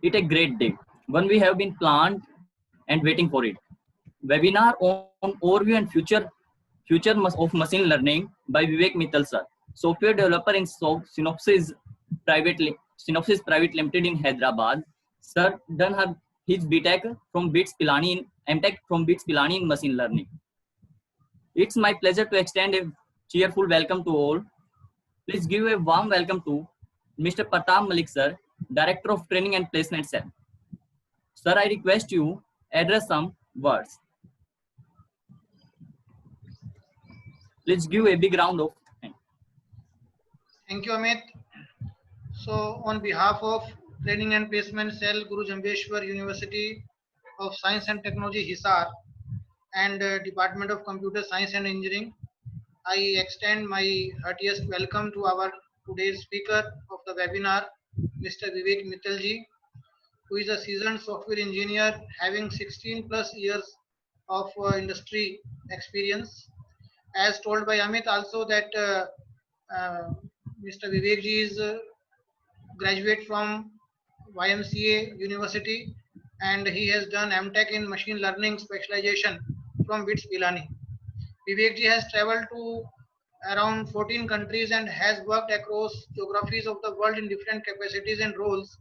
It a great day. One we have been planned and waiting for it. Webinar on overview and future of machine learning by Vivek Mittal sir, software developer in Synopsys Private Limited in Hyderabad. Sir done his BTech from BITS Pilani in MTech from BITS Pilani in machine learning. It's my pleasure to extend a cheerful welcome to all. Please give a warm welcome to Mr. Pratap Malik sir, Director of Training and Placement Cell. Sir, I request you address some words. Let's give a big round of applause. Thank you, Amit. So, on behalf of Training and Placement Cell, Guru Jambheshwar University of Science and Technology, Hisar, and Department of Computer Science and Engineering, I extend my heartiest welcome to our today's speaker of the webinar, Mr. Vivek Mittalji, who is a seasoned software engineer having 16 plus years of industry experience. As told by Amit also that Mr. Vivek ji is graduate from YMCA University and he has done MTech in machine learning specialization from BITS Pilani. Vivek ji has traveled to around 14 countries and has worked across geographies of the world in different capacities and roles.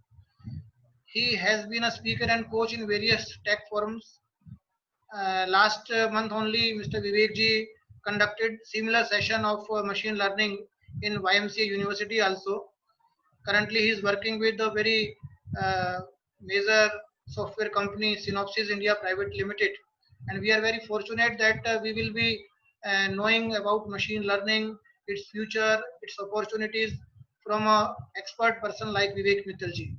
He has been a speaker and coach in various tech forums. Last month only, Mr. Vivek ji conducted similar session of machine learning in YMCA University also. Currently, he is working with a very major software company, Synopsys India Private Limited, and we are very fortunate that we will be knowing about machine learning, its future, its opportunities from an expert person like Vivek Mittalji.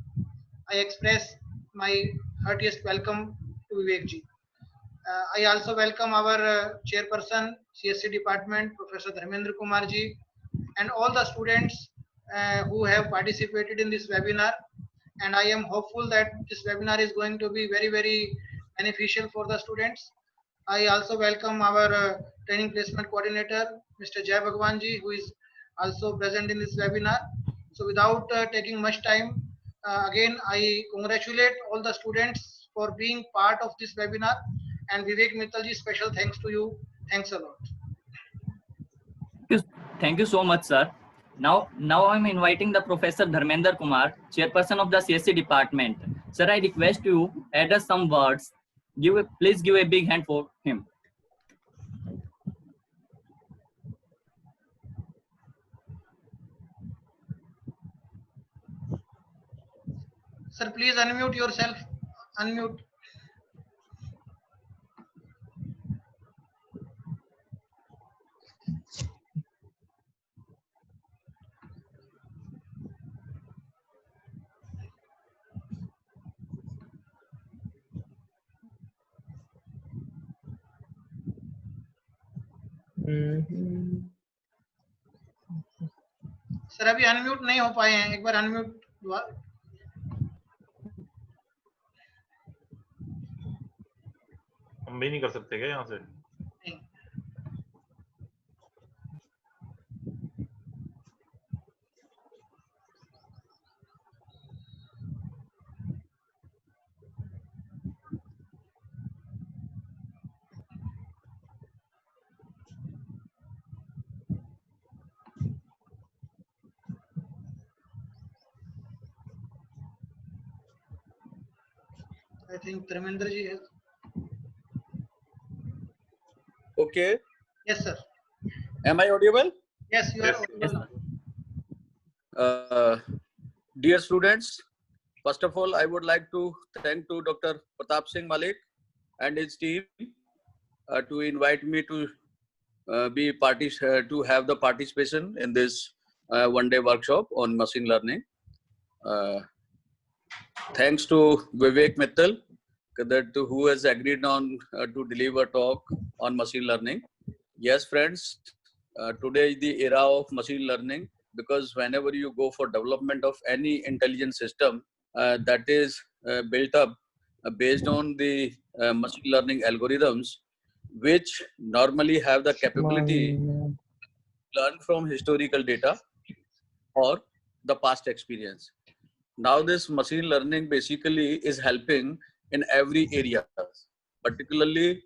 I express my heartiest welcome to Vivek ji. I also welcome our chairperson, CSC department, Professor Dharmendra Kumar ji, and all the students who have participated in this webinar. And I am hopeful that this webinar is going to be very, very beneficial for the students. I also welcome our training placement coordinator, Mr. Jai Bhagwan ji, who is also present in this webinar. So without taking much time, again, I congratulate all the students for being part of this webinar. And Vivek Mittalji, special thanks to you. Thanks a lot. Thank you so much, sir. Now I'm inviting the Professor Dharmendra Kumar, chairperson of the CSC department. Sir, I request you address some words. Please give a big hand for him. Sir, please unmute yourself. Unmute. Sir अभी unmute नहीं हो पाए हैं, एक बार unmute हम भी नहीं कर सकते क्या यहाँ से? नहीं. I think Dharmendra ji has. Okay. Yes, sir. Am I audible? Yes, you are Yes. audible. Dear students, first of all, I would like to thank to Dr. Pratap Singh Malik and his team to invite me to to have the participation in this one-day workshop on machine learning. Thanks to Vivek Mittal, who has agreed on to deliver talk on machine learning. Yes, friends, today is the era of machine learning, because whenever you go for development of any intelligent system that is built up based on the machine learning algorithms, which normally have the capability to learn from historical data or the past experience. now this machine learning basically is helping in every area, particularly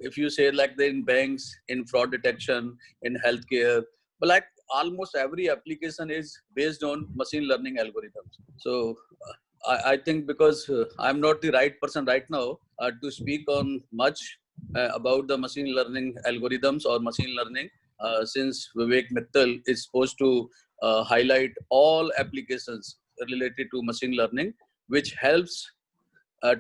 if you say like in banks, in fraud detection, in healthcare, but like almost every application is based on machine learning algorithms. So I think because I'm not the right person right now to speak on much about the machine learning algorithms or machine learning, since Vivek Mittal is supposed to highlight all applications related to machine learning, which helps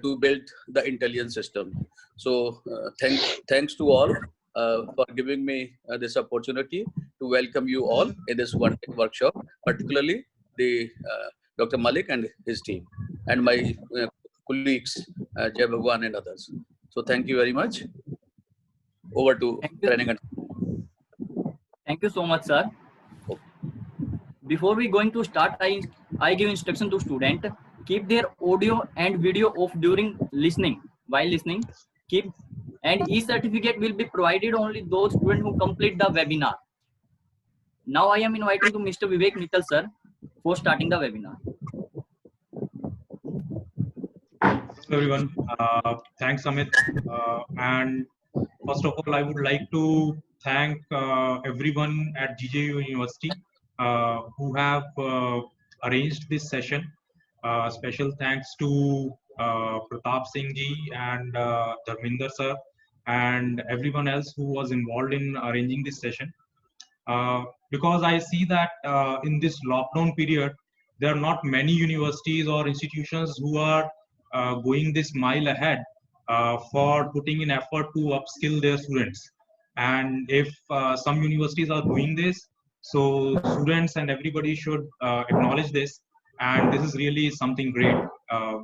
to build the intelligence system. So thanks to all for giving me this opportunity to welcome you all in this one workshop, particularly the Dr. Malik and his team, and my colleagues, Jai Bhagwan and others. So thank you very much. Over to Thank you. training. Thank you so much, sir. Before we going to start, I give instruction to student: keep their audio and video off during listening. While listening, keep, and e-certificate will be provided only those students who complete the webinar. Now I am inviting to Mr. Vivek Mittal, sir, for starting the webinar. Hello everyone, thanks Amit, and first of all I would like to thank everyone at GJU University who have arranged this session. Special thanks to Pratap Singh ji and Dharminder sir and everyone else who was involved in arranging this session, because I see that in this lockdown period there are not many universities or institutions who are going this mile ahead for putting in effort to upskill their students. And if some universities are doing this, so students and everybody should acknowledge this, and this is really something great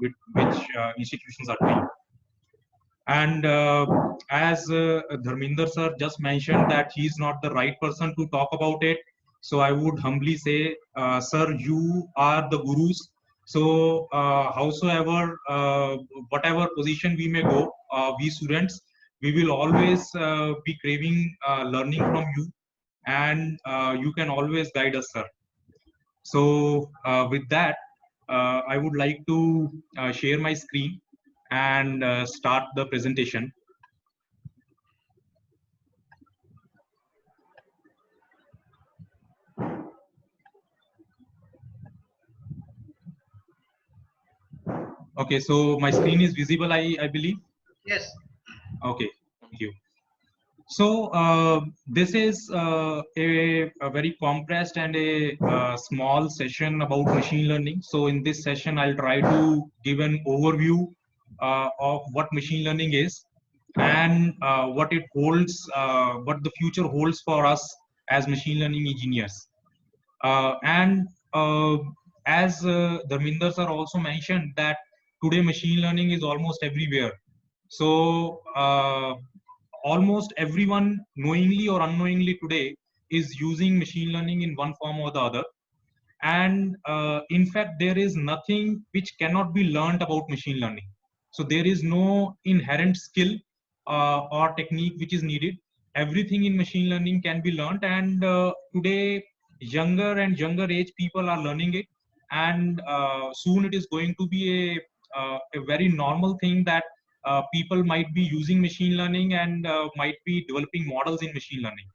which institutions are doing. And as Dharminder sir just mentioned that he is not the right person to talk about it, so I would humbly say, sir, you are the gurus. So howsoever, whatever position we may go, we students, we will always be craving learning from you, and you can always guide us, sir. So with that, I would like to share my screen and start the presentation. Okay, so my screen is visible, I believe. Yes. Okay, thank you. So this is a very compressed and a small session about machine learning. So in this session, I'll try to give an overview of what machine learning is and what it holds, what the future holds for us as machine learning engineers. And as Dharminder sir also mentioned that today machine learning is almost everywhere. So almost everyone knowingly or unknowingly today is using machine learning in one form or the other. And in fact, there is nothing which cannot be learned about machine learning. So there is no inherent skill or technique which is needed. Everything in machine learning can be learned, and today younger and younger age people are learning it, and soon it is going to be a very normal thing that people might be using machine learning and might be developing models in machine learning.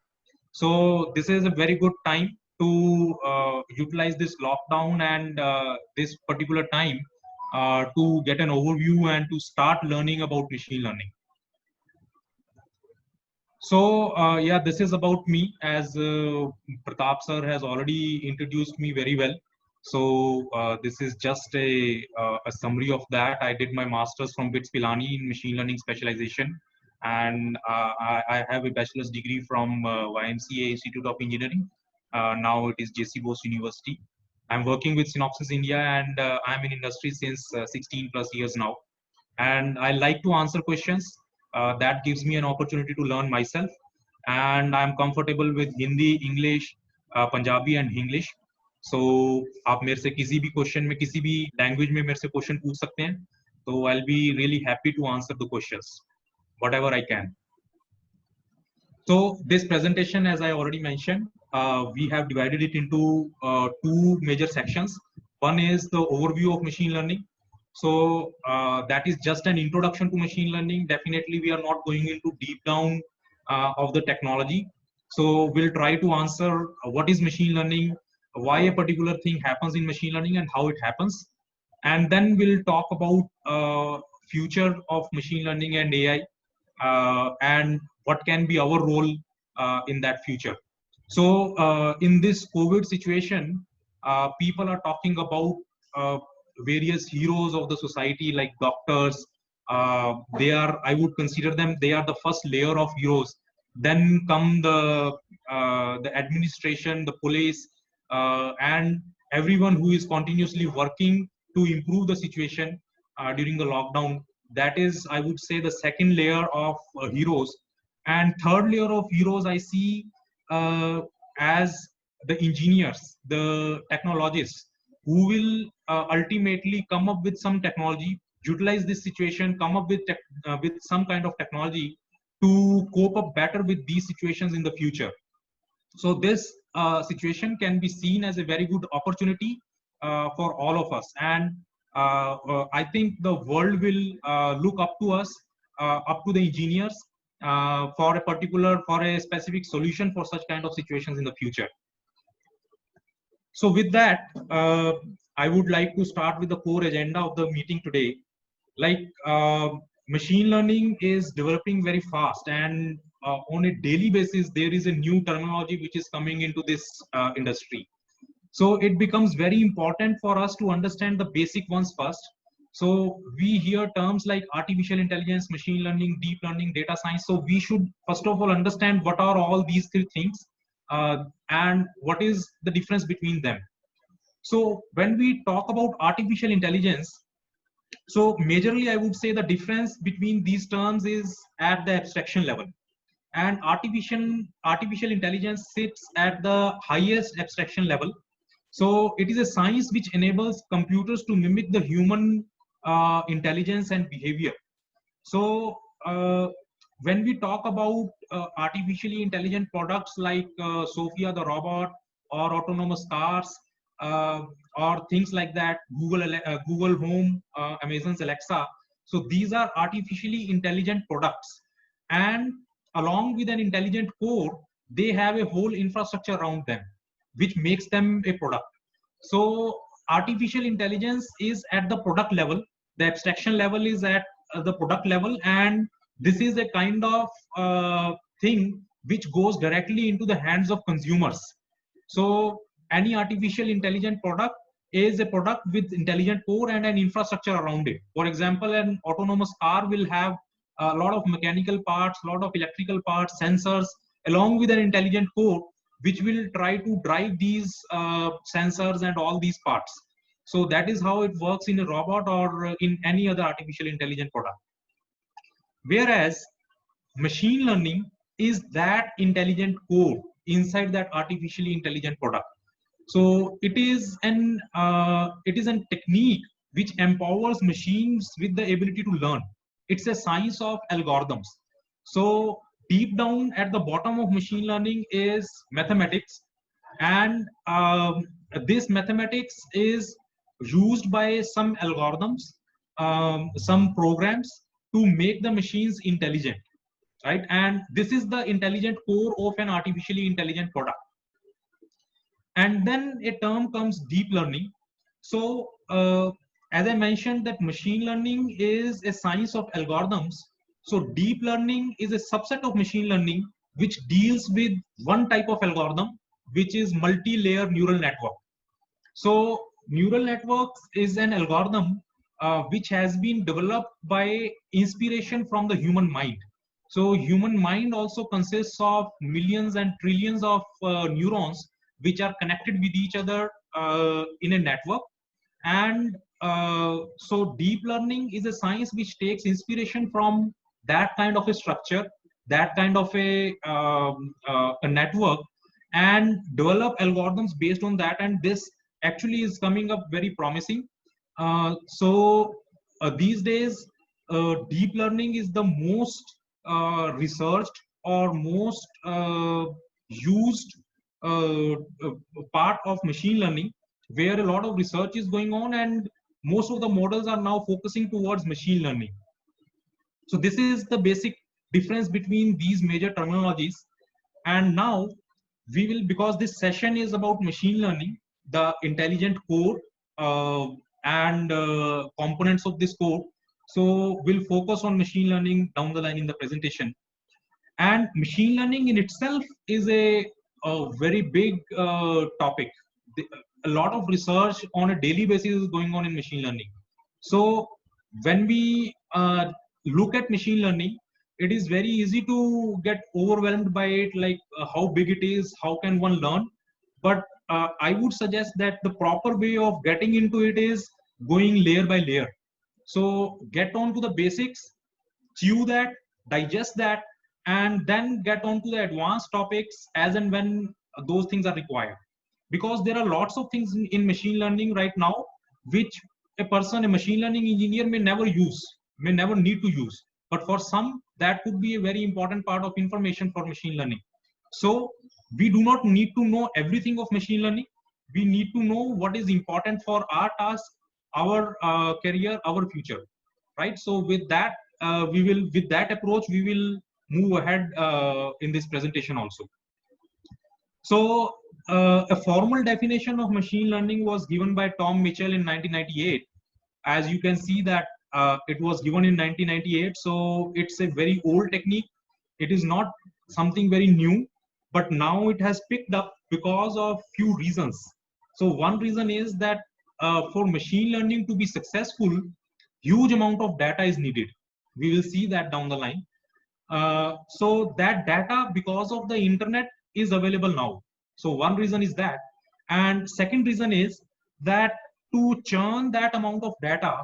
So this is a very good time to utilize this lockdown and this particular time to get an overview and to start learning about machine learning. So yeah, this is about me, as Pratap sir has already introduced me very well. So this is just a summary of that. I did my master's from BITS Pilani in machine learning specialization, and I have a bachelor's degree from YMCA Institute of Engineering. Now it is JC Bose University. I'm working with Synopsys India, and I'm in industry since 16 plus years now. And I like to answer questions. That gives me an opportunity to learn myself. And I'm comfortable with Hindi, English, Punjabi and English. So आप मेरे से किसी भी question में किसी भी language में मेरे से क्वेश्चन पूछ सकते हैं. So I'll be really happy to answer the questions, whatever I can. So this presentation, as I already mentioned, we have divided it into two major sections. One is the overview of machine learning. So that is just an introduction to machine learning. Definitely, we are not going into deep down of the technology. So we'll try to answer what is machine learning, why a particular thing happens in machine learning, and how it happens. And then we'll talk about future of machine learning and AI, and what can be our role in that future. So in this COVID situation, people are talking about various heroes of the society, like doctors. They are, I would consider them, they are the first layer of heroes. Then come the administration, the police, and everyone who is continuously working to improve the situation during the lockdown. That is, I would say, the second layer of heroes. And third layer of heroes I see as the engineers, the technologists, who will ultimately come up with some technology, utilize this situation, come up with some kind of technology to cope up better with these situations in the future. So this situation can be seen as a very good opportunity for all of us. And I think the world will look up to us, up to the engineers, for a specific solution for such kind of situations in the future. So with that, I would like to start with the core agenda of the meeting today. Like machine learning is developing very fast, and on a daily basis, there is a new terminology which is coming into this industry. So it becomes very important for us to understand the basic ones first. So we hear terms like artificial intelligence, machine learning, deep learning, data science. So we should first of all understand what are all these three things and what is the difference between them. So when we talk about artificial intelligence, so majorly I would say the difference between these terms is at the abstraction level. And artificial intelligence sits at the highest abstraction level. So it is a science which enables computers to mimic the human intelligence and behavior. So when we talk about artificially intelligent products like Sophia the robot, or autonomous cars, or things like that, Google Home, Amazon's Alexa. So these are artificially intelligent products. And along with an intelligent core, they have a whole infrastructure around them, which makes them a product. So artificial intelligence is at the product level. The abstraction level is at the product level. And this is a kind of thing which goes directly into the hands of consumers. So any artificial intelligent product is a product with intelligent core and an infrastructure around it. For example, an autonomous car will have a lot of mechanical parts, a lot of electrical parts, sensors, along with an intelligent core, which will try to drive these sensors and all these parts. So that is how it works in a robot or in any other artificial intelligent product. Whereas machine learning is that intelligent core inside that artificially intelligent product. So it is an technique which empowers machines with the ability to learn. It's a science of algorithms. So deep down at the bottom of machine learning is mathematics, and this mathematics is used by some algorithms, some programs, to make the machines intelligent, right? And this is the intelligent core of an artificially intelligent product. And then a term comes deep learning. So as I mentioned, that machine learning is a science of algorithms. So deep learning is a subset of machine learning which deals with one type of algorithm, which is multi-layer neural network. So neural networks is an algorithm which has been developed by inspiration from the human mind. So human mind also consists of millions and trillions of neurons which are connected with each other in a network. And so deep learning is a science which takes inspiration from that kind of a structure, that kind of a network, and develop algorithms based on that. And this actually is coming up very promising. These days, deep learning is the most researched or most used part of machine learning. where a lot of research is going on, and most of the models are now focusing towards machine learning. So this is the basic difference between these major terminologies. And now we will, because this session is about machine learning, the intelligent code and components of this code. So we'll focus on machine learning down the line in the presentation. And machine learning in itself is a very big topic. A lot of research on a daily basis is going on in machine learning. So when we look at machine learning, it is very easy to get overwhelmed by it, like how big it is, how can one learn. But I would suggest that the proper way of getting into it is going layer by layer. So get on to the basics, chew that, digest that, and then get on to the advanced topics as and when those things are required. Because there are lots of things in machine learning right now which a machine learning engineer may never use, may never need to use. But for some, that could be a very important part of information for machine learning. So we do not need to know everything of machine learning. We need to know what is important for our task, our career, our future, right? So with that, with that approach, we will move ahead in this presentation also. So a formal definition of machine learning was given by Tom Mitchell in 1998. As you can see that it was given in 1998. So it's a very old technique. It is not something very new, but now it has picked up because of few reasons. So one reason is that for machine learning to be successful, huge amount of data is needed. We will see that down the line. So that data, because of the internet, is available now. So one reason is that. And second reason is that to churn that amount of data,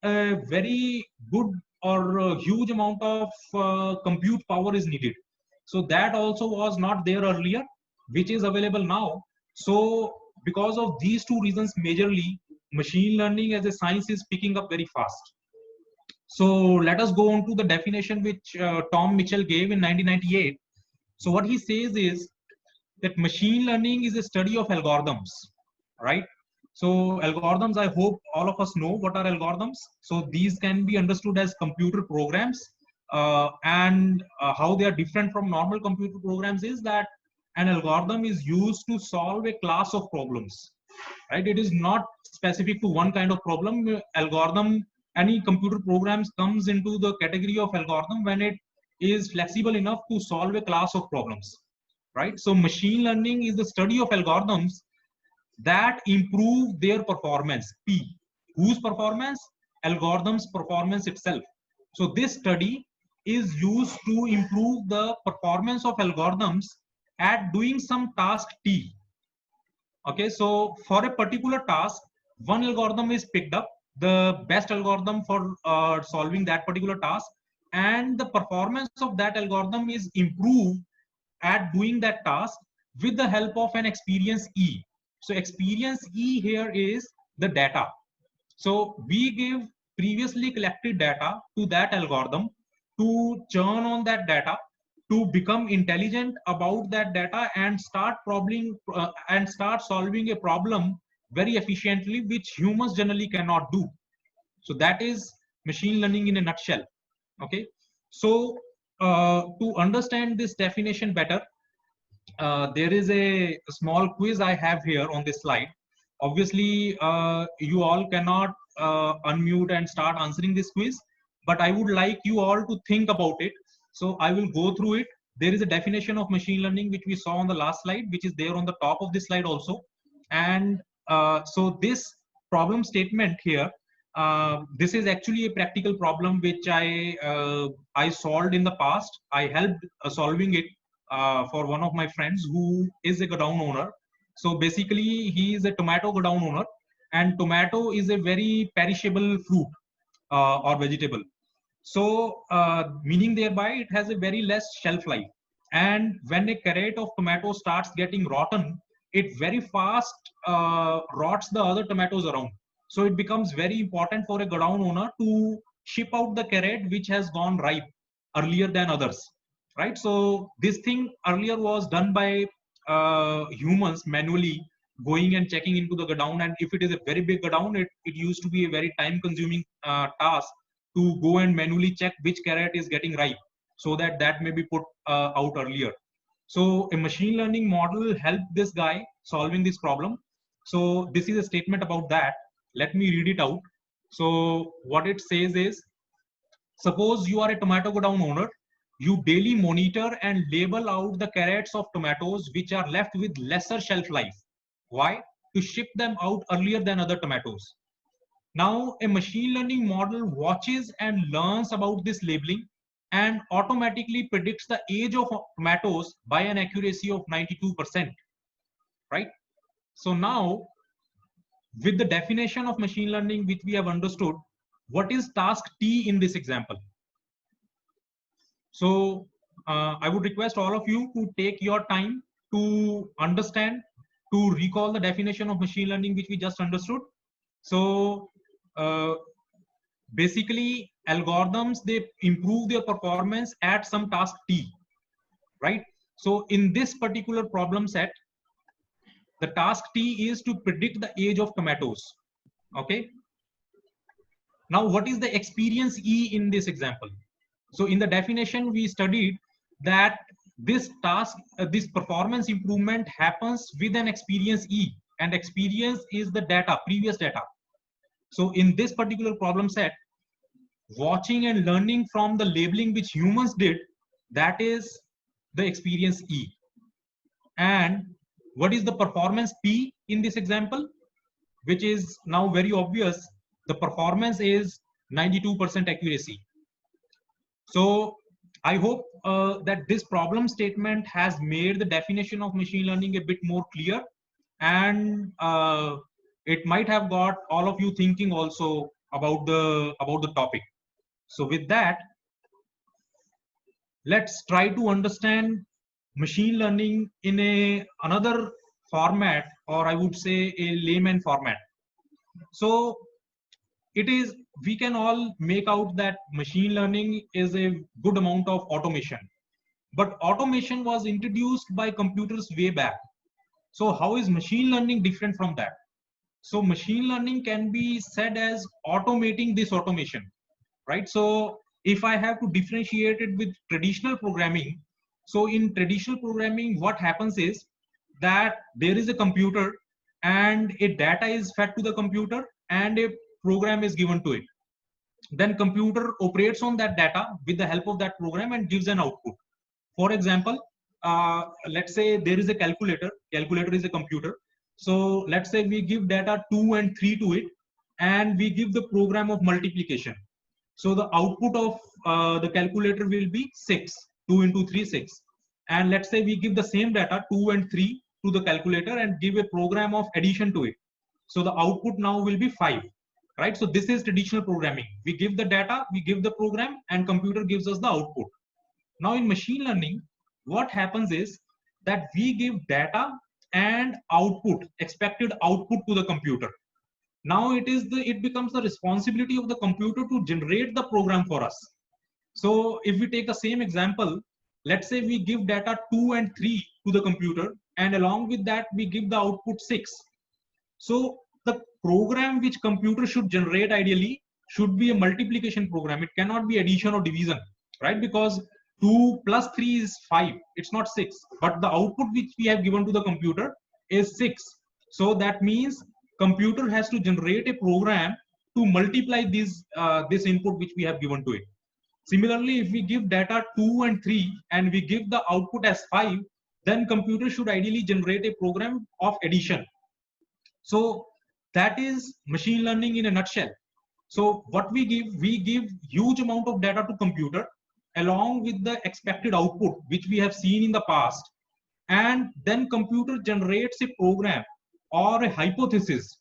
a very good or a huge amount of compute power is needed. So that also was not there earlier, which is available now. So because of these two reasons, majorly, machine learning as a science is picking up very fast. So let us go on to the definition which Tom Mitchell gave in 1998. So what he says is that machine learning is a study of algorithms, right? So algorithms, I hope all of us know what are algorithms. So these can be understood as computer programs, and how they are different from normal computer programs is that an algorithm is used to solve a class of problems, right? It is not specific to one kind of problem. Algorithm, any computer programs comes into the category of algorithm when it is flexible enough to solve a class of problems, right? So machine learning is the study of algorithms that improve their performance. P, whose performance? Algorithms performance itself. So this study is used to improve the performance of algorithms at doing some task T. Okay, so for a particular task, one algorithm is picked up, the best algorithm for solving that particular task, and the performance of that algorithm is improved at doing that task with the help of an experience E. So experience E here is the data. So we give previously collected data to that algorithm to churn on that data, to become intelligent about that data and start solving a problem very efficiently, which humans generally cannot do. So that is machine learning in a nutshell. Okay, so to understand this definition better, there is a small quiz I have here on this slide. Obviously, you all cannot unmute and start answering this quiz, but I would like you all to think about it. So I will go through it. There is a definition of machine learning which we saw on the last slide, which is there on the top of this slide also. And so this problem statement here, this is actually a practical problem which I solved in the past. I helped solving it for one of my friends who is a godown owner. So basically, he is a tomato godown owner, and tomato is a very perishable fruit or vegetable. So meaning thereby it has a very less shelf life. And when a carrot of tomato starts getting rotten, it very fast rots the other tomatoes around. So it becomes very important for a godown owner to ship out the carrot which has gone ripe earlier than others, right? So this thing earlier was done by humans manually, going and checking into the godown, and if it is a very big godown, it used to be a very time consuming task to go and manually check which carrot is getting ripe, so that that may be put out earlier. So a machine learning model helped this guy solving this problem. So this is a statement about that. Let me read it out. So what it says is, suppose you are a tomato godown owner. You daily monitor and label out the carrots of tomatoes which are left with lesser shelf life. Why? To ship them out earlier than other tomatoes. Now, a machine learning model watches and learns about this labeling and automatically predicts the age of tomatoes by an accuracy of 92%. Right? So now, with the definition of machine learning which we have understood, what is task T in this example? So I would request all of you to take your time to understand, to recall the definition of machine learning which we just understood. So basically, algorithms, they improve their performance at some task T, right? So in this particular problem set, the task T is to predict the age of tomatoes. Okay. Now, what is the experience E in this example? So in the definition, we studied that this task, this performance improvement happens with an experience E, and experience is the data, previous data. So in this particular problem set, watching and learning from the labeling which humans did, that is the experience E. And what is the performance P in this example? Which is now very obvious. The performance is 92% accuracy. So I hope that this problem statement has made the definition of machine learning a bit more clear, and it might have got all of you thinking also about the topic. So with that, let's try to understand machine learning in another format, or I would say a layman format. So we can all make out that machine learning is a good amount of automation, but automation was introduced by computers way back. So how is machine learning different from that? So machine learning can be said as automating this automation, right? So if I have to differentiate it with traditional programming, so in traditional programming, what happens is that there is a computer and a data is fed to the computer and a program is given to it. Then computer operates on that data with the help of that program and gives an output. For example, let's say there is a calculator. Calculator is a computer. So let's say we give data 2 and 3 to it, and we give the program of multiplication. So the output of the calculator will be 6. 2 into 3, 6. And let's say we give the same data 2 and 3 to the calculator and give a program of addition to it. So the output now will be 5. Right? So this is traditional programming. We give the data, we give the program, and computer gives us the output. Now in machine learning, what happens is that we give data and output, expected output to the computer. Now it becomes the responsibility of the computer to generate the program for us. So if we take the same example, let's say we give data 2 and 3 to the computer, and along with that we give the output 6. So the program which computer should generate ideally should be a multiplication program. It cannot be addition or division, right? Because 2 plus 3 is 5. It's not 6. But the output which we have given to the computer is 6. So that means computer has to generate a program to multiply this input which we have given to it. Similarly, if we give data 2 and 3 and we give the output as 5, then computer should ideally generate a program of addition. So that is machine learning in a nutshell. So what we give huge amount of data to computer along with the expected output which we have seen in the past, and then computer generates a program or a hypothesis.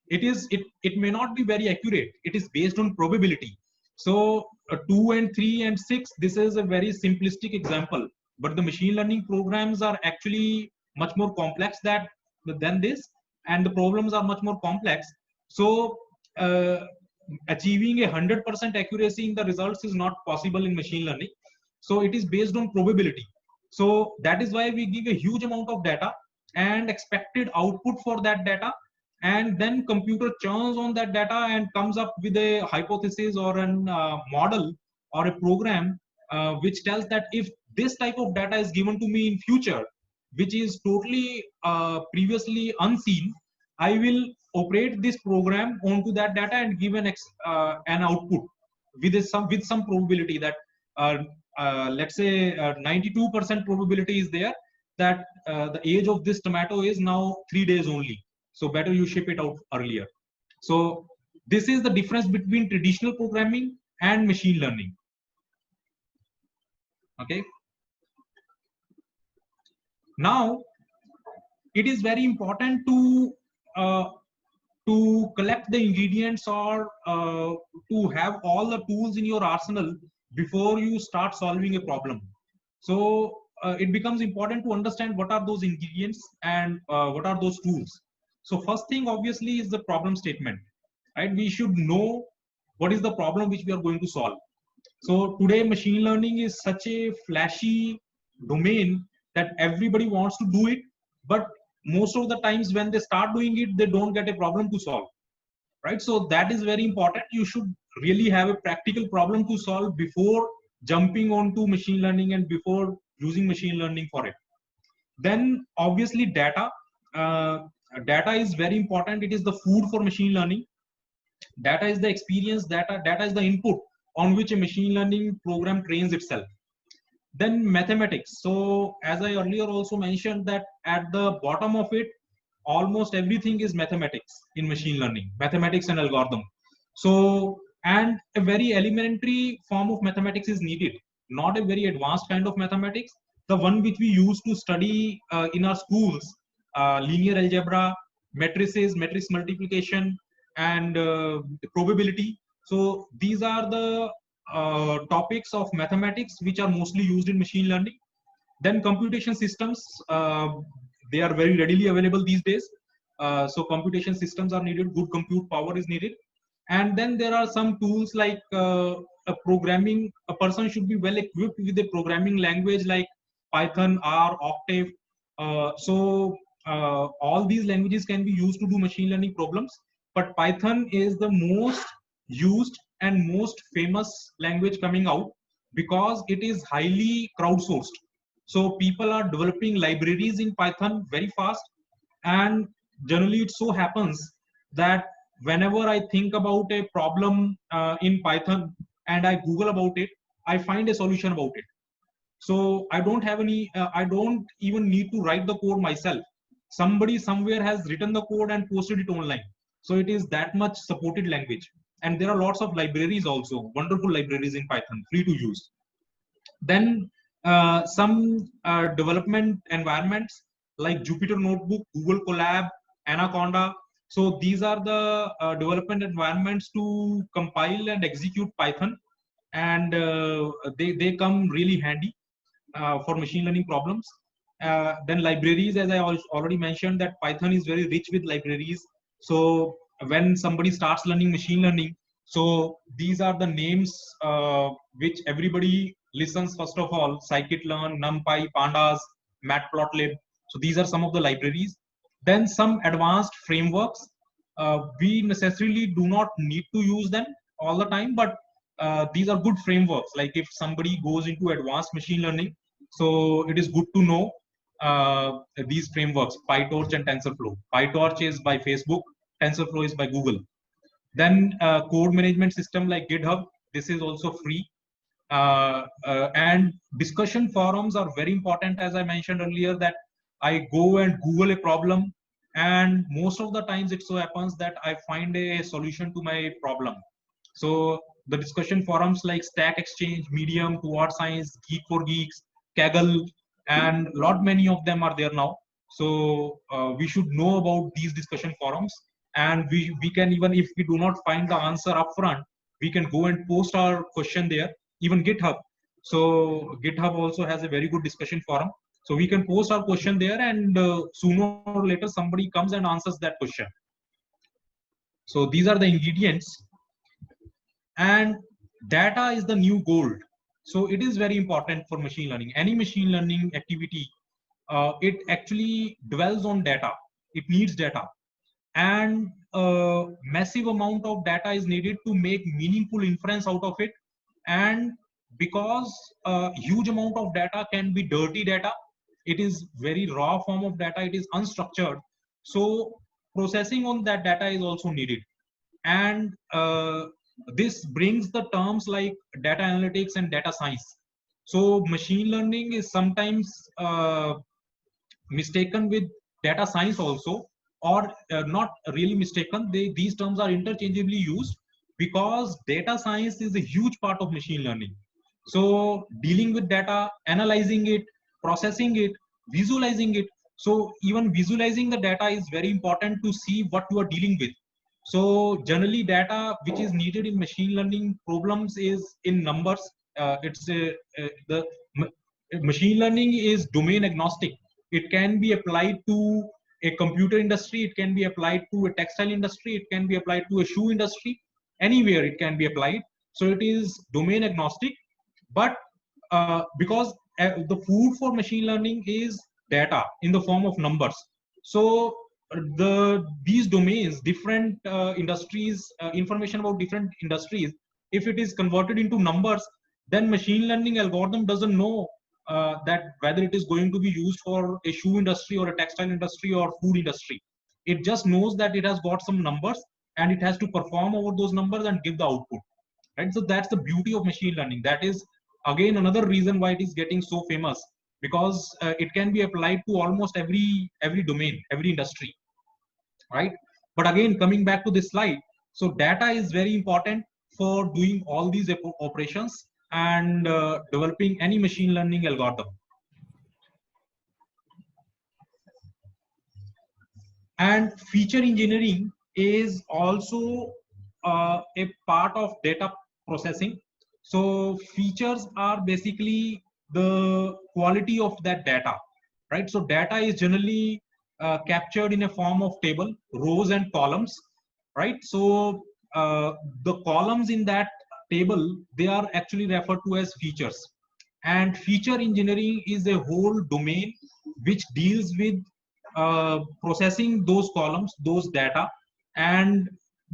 It may not be very accurate. It is based on probability. So 2 and 3 and 6, this is a very simplistic example, but the machine learning programs are actually much more complex than this, and the problems are much more complex. So achieving 100% accuracy in the results is not possible in machine learning. So it is based on probability. So that is why we give a huge amount of data and expected output for that data, and then computer churns on that data and comes up with a hypothesis or a model or a program which tells that if this type of data is given to me in future, which is totally previously unseen, I will operate this program onto that data and give an output with some probability that let's say 92% probability is there that the age of this tomato is now 3 days only. So better you ship it out earlier. So this is the difference between traditional programming and machine learning. Okay. Now it is very important to collect the ingredients or to have all the tools in your arsenal before you start solving a problem. So it becomes important to understand what are those ingredients and what are those tools. So first thing obviously is the problem statement, right? We should know what is the problem which we are going to solve. So today machine learning is such a flashy domain that everybody wants to do it, but most of the times when they start doing it, they don't get a problem to solve, right? So that is very important. You should really have a practical problem to solve before jumping onto machine learning and before using machine learning for it. Then obviously data. Data is very important. It is the food for machine learning. Data is the experience, data is the input on which a machine learning program trains itself. Then mathematics. So as I earlier also mentioned that at the bottom of it, almost everything is mathematics in machine learning, mathematics and algorithm. So, and a very elementary form of mathematics is needed, not a very advanced kind of mathematics. The one which we used to study in our schools, linear algebra, matrices, matrix multiplication, and probability. So these are the topics of mathematics which are mostly used in machine learning. Then computation systems, they are very readily available these days. So computation systems are needed, good compute power is needed. And then there are some tools like a person should be well equipped with a programming language like Python, R, Octave. All these languages can be used to do machine learning problems, but Python is the most used and most famous language coming out because it is highly crowdsourced. So people are developing libraries in Python very fast, and generally it so happens that whenever I think about a problem in Python and I Google about it, I find a solution about it. So I don't have any, I don't even need to write the code myself. Somebody somewhere has written the code and posted it online. So it is that much supported language. And there are lots of libraries also, wonderful libraries in Python, free to use. Then some development environments like Jupyter Notebook, Google Colab, Anaconda. So these are the development environments to compile and execute Python, and they come really handy for machine learning problems. Then libraries, as I already mentioned, that Python is very rich with libraries. So when somebody starts learning machine learning, so these are the names which everybody listens first of all: scikit-learn, NumPy, Pandas, Matplotlib. So these are some of the libraries. Then some advanced frameworks. We necessarily do not need to use them all the time, but these are good frameworks. Like if somebody goes into advanced machine learning, so it is good to know these frameworks: PyTorch and TensorFlow. PyTorch is by Facebook, TensorFlow is by Google. Then code management system like GitHub, this is also free. And discussion forums are very important. As I mentioned earlier, that I go and Google a problem, and most of the times it so happens that I find a solution to my problem. So the discussion forums like Stack Exchange, Medium, Towards Science, Geek for Geeks, Kaggle, and lot many of them are there now. So we should know about these discussion forums, and we can, even if we do not find the answer upfront, we can go and post our question there. Even GitHub. So GitHub also has a very good discussion forum. So we can post our question there, and sooner or later somebody comes and answers that question. So these are the ingredients. And data is the new gold. So it is very important for machine learning. Any machine learning activity it actually dwells on data. It needs data, and a massive amount of data is needed to make meaningful inference out of it. And because a huge amount of data can be dirty data, it is very raw form of data, it is unstructured, so processing on that data is also needed. And this brings the terms like data analytics and data science. So machine learning is sometimes mistaken with data science also, or not really mistaken. These terms are interchangeably used because data science is a huge part of machine learning. So dealing with data, analyzing it, processing it, visualizing it. So even visualizing the data is very important to see what you are dealing with. So generally data which is needed in machine learning problems is in numbers. Machine learning is domain agnostic. It can be applied to a computer industry, it can be applied to a textile industry, it can be applied to a shoe industry, anywhere it can be applied. So it is domain agnostic. But because the food for machine learning is data in the form of numbers, so these domains, different industries, information about different industries, if it is converted into numbers, then machine learning algorithm doesn't know that whether it is going to be used for a shoe industry or a textile industry or food industry. It just knows that it has got some numbers and it has to perform over those numbers and give the output, right? So that's the beauty of machine learning. That is again another reason why it is getting so famous, because it can be applied to almost every domain, every industry, right? But again, coming back to this slide, so data is very important for doing all these operations and developing any machine learning algorithm. And feature engineering is also a part of data processing. So features are basically the quality of that data, right? So data is generally captured in a form of table, rows and columns, right? So the columns in that table, they are actually referred to as features. And feature engineering is a whole domain which deals with processing those columns, those data, and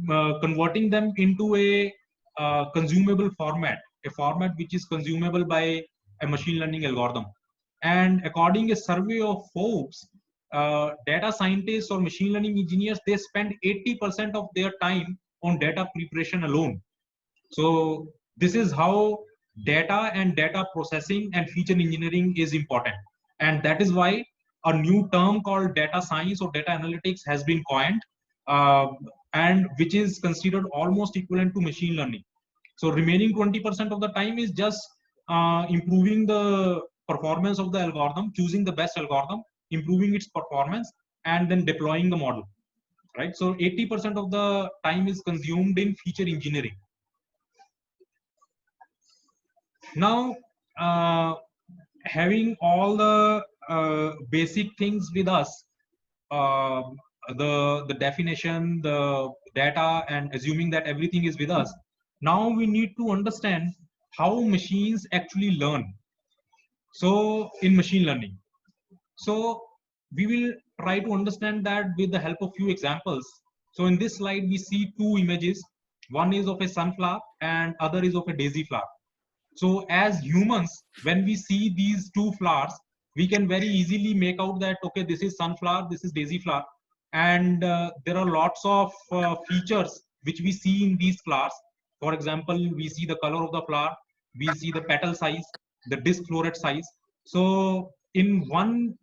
converting them into a consumable format, a format which is consumable by a machine learning algorithm. And according a survey of Forbes, data scientists or machine learning engineers, they spend 80% of their time on data preparation alone. So this is how data and data processing and feature engineering is important. And that is why a new term called data science or data analytics has been coined, and which is considered almost equivalent to machine learning. So remaining 20% of the time is just improving the performance of the algorithm, choosing the best algorithm, improving its performance, and then deploying the model, right? So 80% of the time is consumed in feature engineering. Now, having all the basic things with us, the definition, the data, and assuming that everything is with us, now we need to understand how machines actually learn. So in machine learning, so we will try to understand that with the help of few examples. So in this slide, we see two images. One is of a sunflower and other is of a daisy flower. So as humans, when we see these two flowers, we can very easily make out that, okay, this is sunflower, this is daisy flower. And there are lots of features which we see in these flowers. For example, we see the color of the flower, we see the petal size, the disc floret size. So in one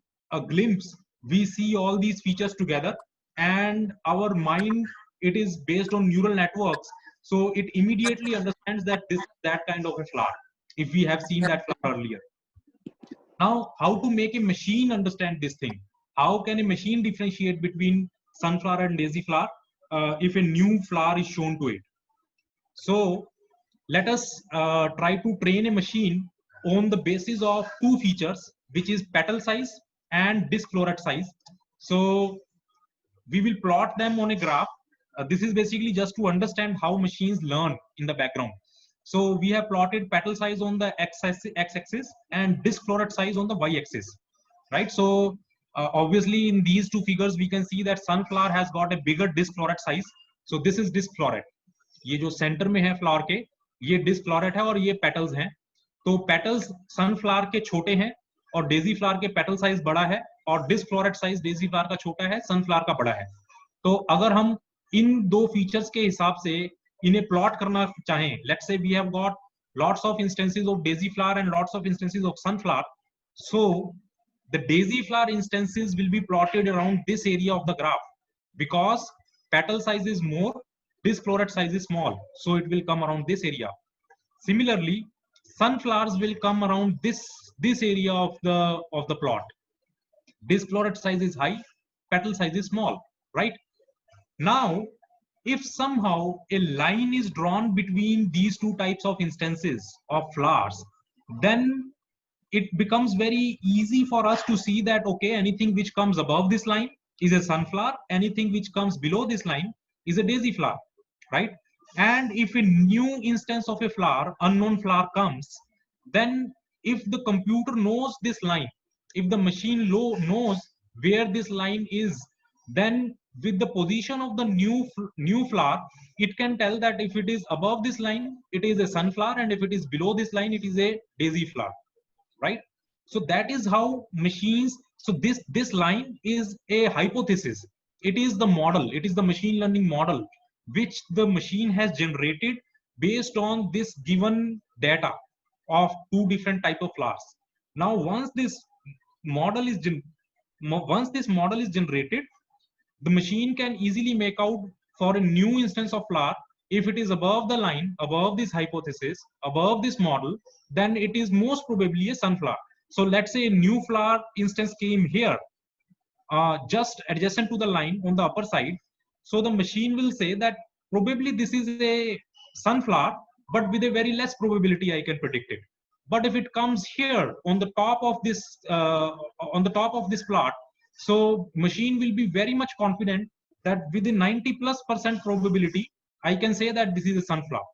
glimpse, we see all these features together, and our mind, it is based on neural networks. So it immediately understands that this is that kind of a flower, if we have seen that flower earlier. Now, how to make a machine understand this thing? How can a machine differentiate between sunflower and daisy flower if a new flower is shown to it? So let us try to train a machine on the basis of two features, which is petal size and disc floret size. So we will plot them on a graph. This is basically just to understand how machines learn in the background. So we have plotted petal size on the x-axis and disc floret size on the y-axis. right? So obviously in these two figures we can see that sunflower has got a bigger disc floret size. So this is disc floret. ये जो center में है flower के, ये disc floret है और ये petals हैं. तो petals sunflower के छोटे हैं और daisy flower के petal size बड़ा है और disc floret size daisy flower का छोटा है, sunflower का बड़ा है. तो अगर हम इन दो फीचर्स के हिसाब से इन्हें प्लॉट करना चाहें, let's say we have got lots of instances of daisy flower and lots of instances of sunflower. So the daisy flower instances will be plotted around this area of the graph because petal size is more, disc floret size is small, so it will come around this area. Similarly, sunflowers will come around this area of the plot. Disc floret size is high, petal size is small, right? Now, if somehow a line is drawn between these two types of instances of flowers, then it becomes very easy for us to see that, okay, anything which comes above this line is a sunflower, anything which comes below this line is a daisy flower, right? And if a new instance of a flower, unknown flower comes, then if the computer knows this line, if the machine knows where this line is, then with the position of the new flower, it can tell that if it is above this line, it is a sunflower, and if it is below this line, it is a daisy flower, right? So that is how machines, so this line is a hypothesis. It is the model, it is the machine learning model which the machine has generated based on this given data of two different type of flowers. Now once this model is generated, the machine can easily make out for a new instance of flower, if it is above the line, above this hypothesis, above this model, then it is most probably a sunflower. So let's say a new flower instance came here, just adjacent to the line on the upper side. So the machine will say that probably this is a sunflower, but with a very less probability I can predict it. But if it comes here on the top of this plot, so machine will be very much confident that with a 90+% probability, I can say that this is a sunflower.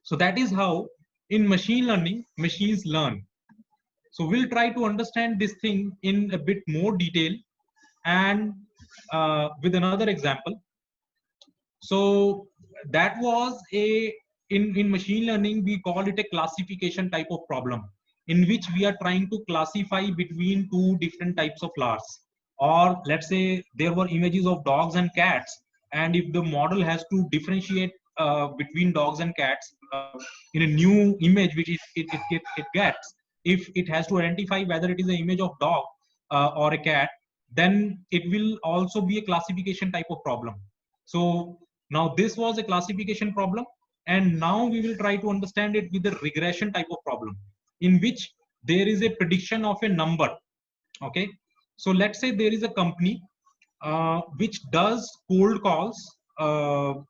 So that is how in machine learning, machines learn. So we'll try to understand this thing in a bit more detail and with another example. So that was in machine learning, we call it a classification type of problem in which we are trying to classify between two different types of flowers. Or let's say there were images of dogs and cats, and if the model has to differentiate between dogs and cats in a new image which it gets, if it has to identify whether it is an image of dog or a cat, then it will also be a classification type of problem. So now this was a classification problem, and now we will try to understand it with a regression type of problem in which there is a prediction of a number. Okay, so let's say there is a company which does cold calls,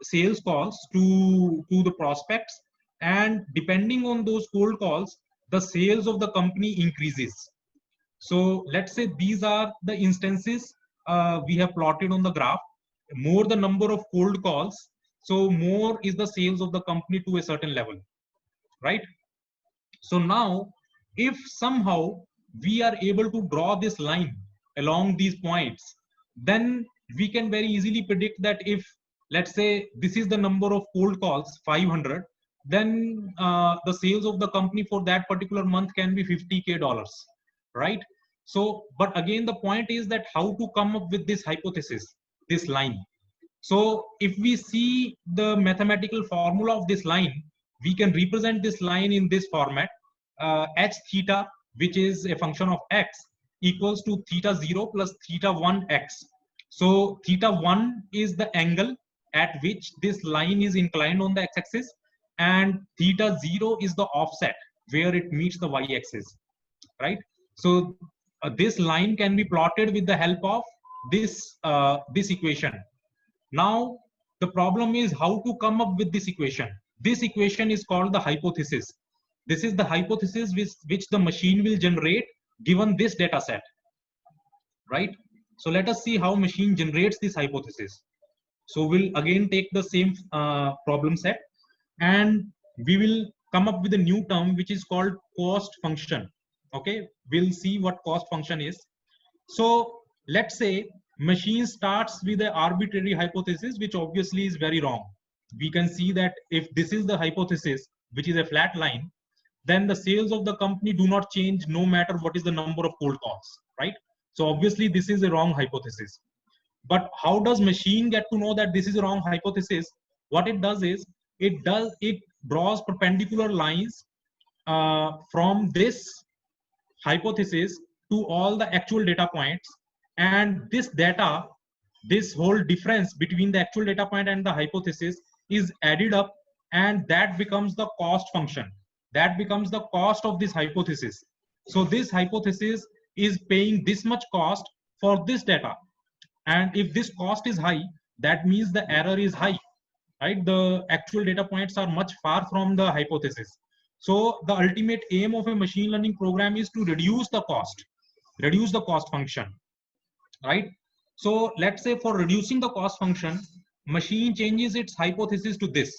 sales calls to the prospects, and depending on those cold calls, the sales of the company increases. So let's say these are the instances we have plotted on the graph. More the number of cold calls, so more is the sales of the company to a certain level, right? So now if somehow we are able to draw this line along these points, then we can very easily predict that if, let's say, this is the number of cold calls, 500, then the sales of the company for that particular month can be $50,000, right? So, but again, the point is that how to come up with this hypothesis, this line. So if we see the mathematical formula of this line, we can represent this line in this format. H theta, which is a function of x, equals to theta 0 plus theta 1 x. So theta 1 is the angle at which this line is inclined on the x-axis, and theta 0 is the offset where it meets the y-axis, right? So this line can be plotted with the help of this equation. Now the problem is how to come up with this equation. This equation is called the hypothesis. This is the hypothesis which the machine will generate given this data set, right? So let us see how machine generates this hypothesis. So we'll again take the same problem set, and we will come up with a new term which is called cost function. Okay, we'll see what cost function is. So let's say machine starts with an arbitrary hypothesis, which obviously is very wrong. We can see that if this is the hypothesis, which is a flat line, then the sales of the company do not change no matter what is the number of cold calls, right? So obviously this is a wrong hypothesis. But how does machine get to know that this is a wrong hypothesis? What it does is it draws perpendicular lines from this hypothesis to all the actual data points, and this data, this whole difference between the actual data point and the hypothesis is added up, and that becomes the cost function. That becomes the cost of this hypothesis. So this hypothesis is paying this much cost for this data, and if this cost is high, that means the error is high, right? The actual data points are much far from the hypothesis. So the ultimate aim of a machine learning program is to reduce the cost function, right? So let's say for reducing the cost function, machine changes its hypothesis to this.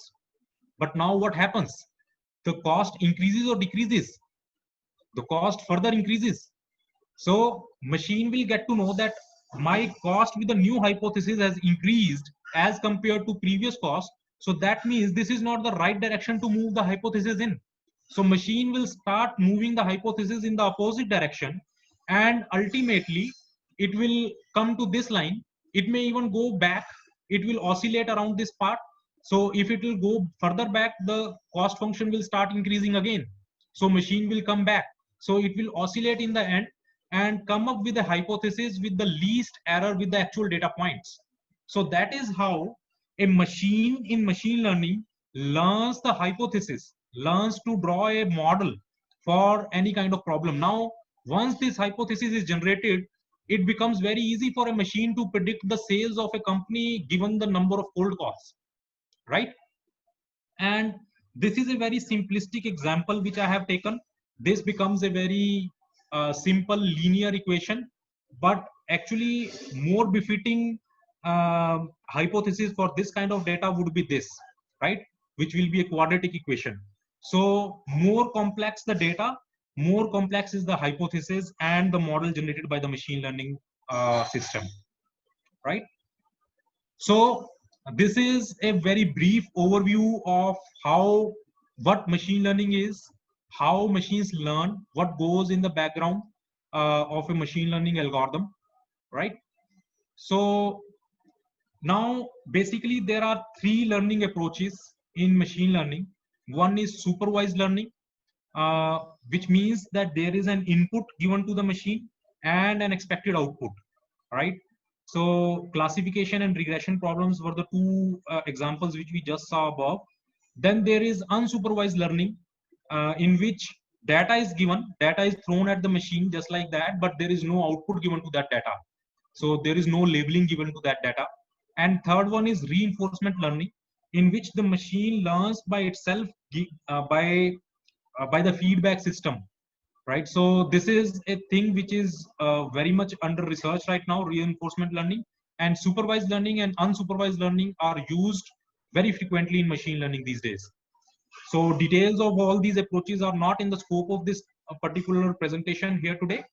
But now what happens? The cost increases or decreases? The cost further increases. So machine will get to know that my cost with the new hypothesis has increased as compared to previous cost. So that means this is not the right direction to move the hypothesis in. So machine will start moving the hypothesis in the opposite direction, and ultimately it will come to this line. It may even go back. It will oscillate around this part. So if it will go further back, the cost function will start increasing again. So machine will come back. So it will oscillate in the end and come up with a hypothesis with the least error with the actual data points. So that is how a machine in machine learning learns the hypothesis, learns to draw a model for any kind of problem. Now, once this hypothesis is generated, it becomes very easy for a machine to predict the sales of a company given the number of cold calls, right? And this is a very simplistic example which I have taken. This becomes a very simple linear equation, but actually more befitting hypothesis for this kind of data would be this, right? Which will be a quadratic equation. So more complex the data, more complex is the hypothesis and the model generated by the machine learning system, right? So this is a very brief overview of what machine learning is, how machines learn, what goes in the background of a machine learning algorithm, right? So now basically there are three learning approaches in machine learning. One is supervised learning, which means that there is an input given to the machine and an expected output, right? So classification and regression problems were the two examples which we just saw above. Then there is unsupervised learning, in which data is given, data is thrown at the machine just like that, but there is no output given to that data. So there is no labeling given to that data. And third one is reinforcement learning, in which the machine learns by itself by the feedback system, right? So this is a thing which is very much under research right now, reinforcement learning. And supervised learning and unsupervised learning are used very frequently in machine learning these days. So details of all these approaches are not in the scope of this particular presentation here today.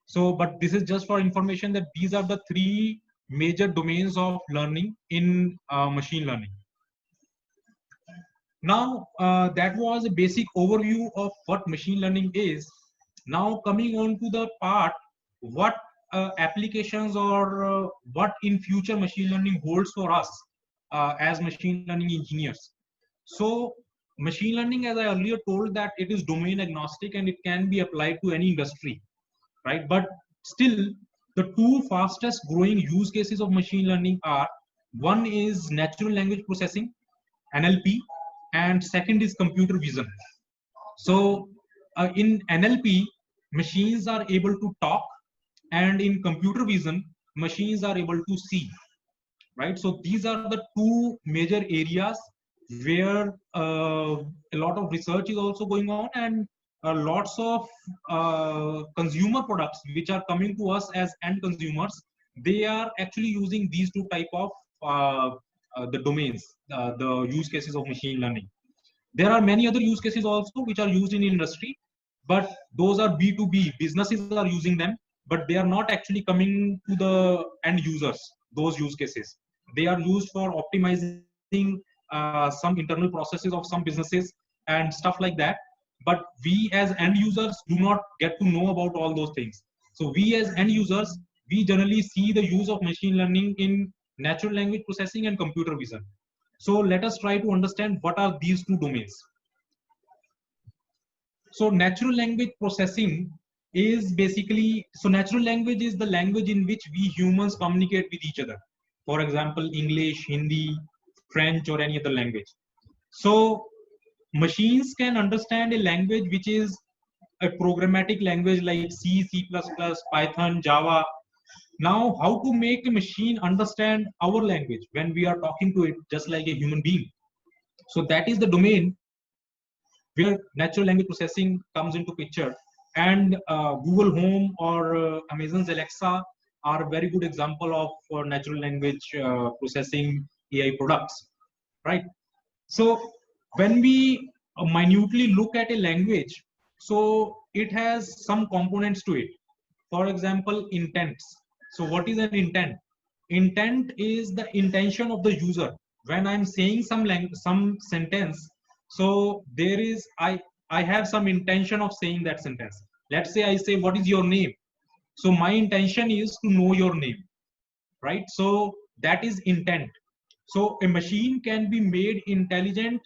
So, but this is just for information that these are the three major domains of learning in machine learning. Now, that was a basic overview of what machine learning is. Now coming on to the part, what applications or what in future machine learning holds for us as machine learning engineers. So machine learning, as I earlier told, that it is domain agnostic and it can be applied to any industry, right? But still, the two fastest growing use cases of machine learning are, one is natural language processing, NLP, and second is computer vision. So in NLP, machines are able to talk, and in computer vision, machines are able to see, right? So these are the two major areas where a lot of research is also going on, and lots of consumer products which are coming to us as end consumers, they are actually using these two type of the domains, the use cases of machine learning. There are many other use cases also which are used in industry, but those are B2B. Businesses are using them. but they are not actually coming to the end users, those use cases. They are used for optimizing some internal processes of some businesses and stuff like that. But we as end users do not get to know about all those things. So we as end users, we generally see the use of machine learning in natural language processing and computer vision. So let us try to understand what are these two domains. So natural language processing is basically, so natural language is the language in which we humans communicate with each other. For example, English, Hindi, French, or any other language. So machines can understand a language which is a programmatic language like C, C++, Python, Java. Now, how to make a machine understand our language when we are talking to it just like a human being? So that is the domain where natural language processing comes into picture. And Google Home or Amazon's Alexa are a very good example of natural language processing AI products, right? So when we minutely look at a language, so it has some components to it. For example, intents. So what is an intent? Intent is the intention of the user. When I'm saying some sentence, so there is, I have some intention of saying that sentence. Let's say I say, what is your name? So my intention is to know your name, right? So that is intent. So a machine can be made intelligent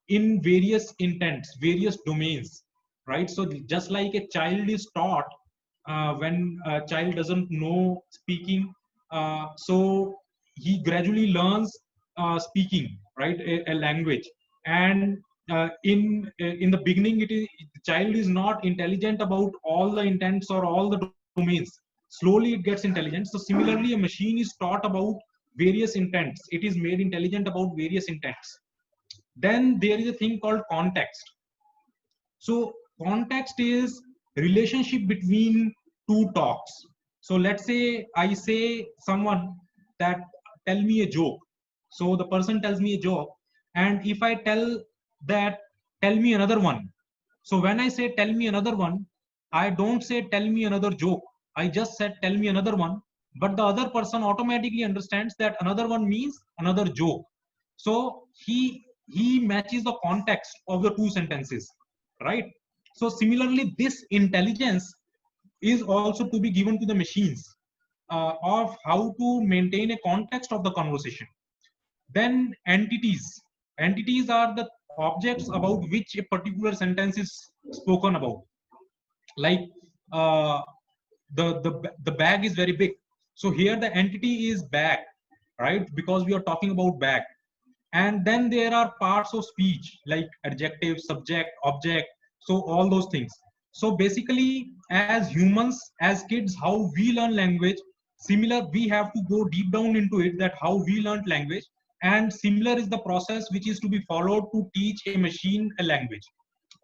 in various intents, various domains, right? So just like a child is taught when a child doesn't know speaking, so he gradually learns speaking, right? A language. And in the beginning, the child is not intelligent about all the intents or all the domains. Slowly it gets intelligent. So similarly, a machine is taught about various intents. It is made intelligent about various intents. Then there is a thing called context. So context is relationship between two talks. So let's say I say someone that tell me a joke. So the person tells me a joke, and if I tell that tell me another one. So when I say tell me another one, I don't say tell me another joke. I just said tell me another one, but the other person automatically understands that another one means another joke. So he matches the context of the two sentences, right? So similarly, this intelligence is also to be given to the machines of how to maintain a context of the conversation. Then entities. Entities are the objects about which a particular sentence is spoken about. Like the bag is very big. So here the entity is bag, right? Because we are talking about bag. And then there are parts of speech like adjective, subject, object. So all those things. So basically, as humans, as kids, how we learn language, similar, we have to go deep down into it, that how we learned language. And similar is the process which is to be followed to teach a machine a language,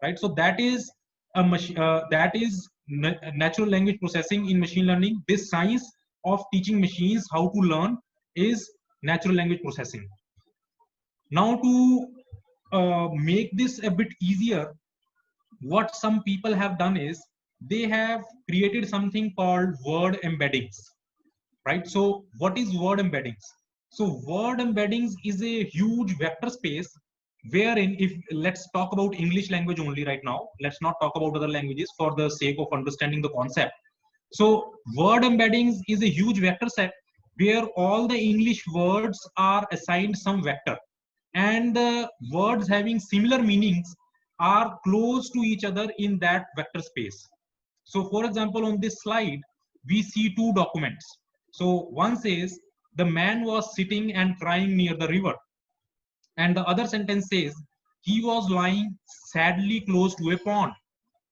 right? So that is natural language processing in machine learning. This science of teaching machines how to learn is natural language processing. Now to make this a bit easier, what some people have done is they have created something called word embeddings, right? So what is word embeddings? So word embeddings is a huge vector space wherein, if let's talk about English language only right now, let's not talk about other languages for the sake of understanding the concept. So word embeddings is a huge vector set where all the English words are assigned some vector, and the words having similar meanings are close to each other in that vector space. So for example, on this slide, we see two documents. So one says, the man was sitting and crying near the river. And the other sentence says, he was lying sadly close to a pond.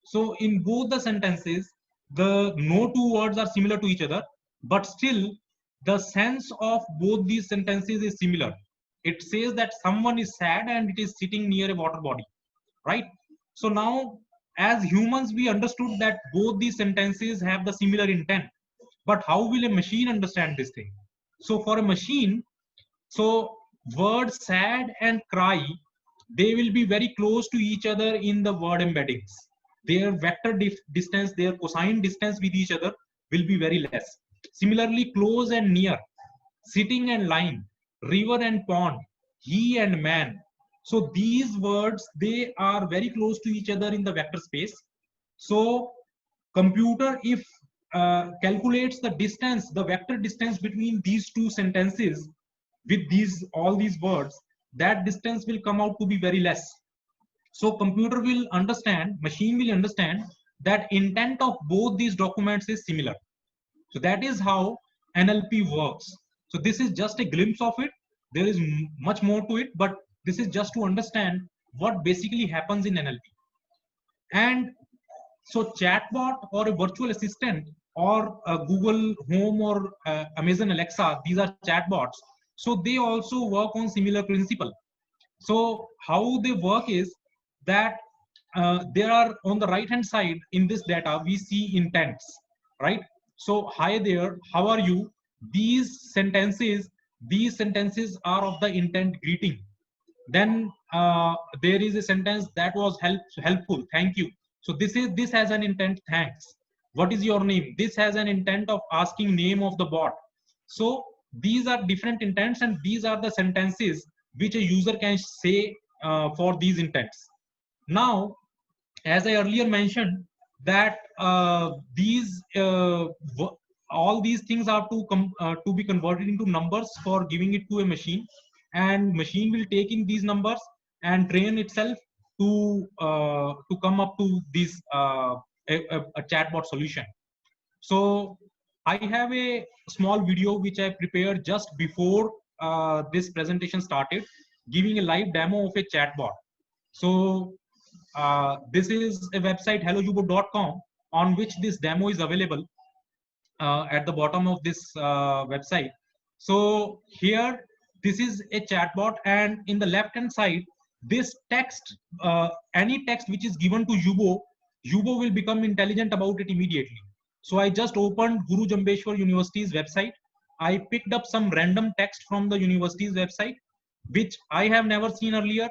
So in both the sentences, the no two words are similar to each other, but still the sense of both these sentences is similar. It says that someone is sad and it is sitting near a water body, right? So now, as humans, we understood that both these sentences have the similar intent. But how will a machine understand this thing? So for a machine, so words sad and cry, they will be very close to each other in the word embeddings. Their vector distance, their cosine distance with each other will be very less. Similarly, close and near, sitting and lying, river and pond, he and man. So these words, they are very close to each other in the vector space. So computer, if calculates the distance, the vector distance between these two sentences with all these words, that distance will come out to be very less. So computer will understand, machine will understand that intent of both these documents is similar. So that is how NLP works. So this is just a glimpse of it. There is much more to it, but this is just to understand what basically happens in NLP. And so chatbot or a virtual assistant or Google Home or Amazon Alexa, these are chatbots. So they also work on similar principle. So how they work is that there are on the right hand side in this data, we see intents, right? So hi there, how are you? These sentences are of the intent greeting. Then there is a sentence that was helpful, thank you. So this has an intent, thanks. What is your name? This has an intent of asking name of the bot. So these are different intents, and these are the sentences which a user can say for these intents. Now, as I earlier mentioned, that all these things are to be converted into numbers for giving it to a machine, and machine will take in these numbers and train itself to come up to this a chatbot solution. So I have a small video which I prepared just before this presentation started, giving a live demo of a chatbot. So this is a website, helloyubo.com, on which this demo is available at the bottom of this website. So here, this is a chatbot, and in the left hand side, this text, any text which is given to Yubo will become intelligent about it immediately. So I just opened Guru Jambheshwar University's website. I picked up some random text from the university's website, which I have never seen earlier,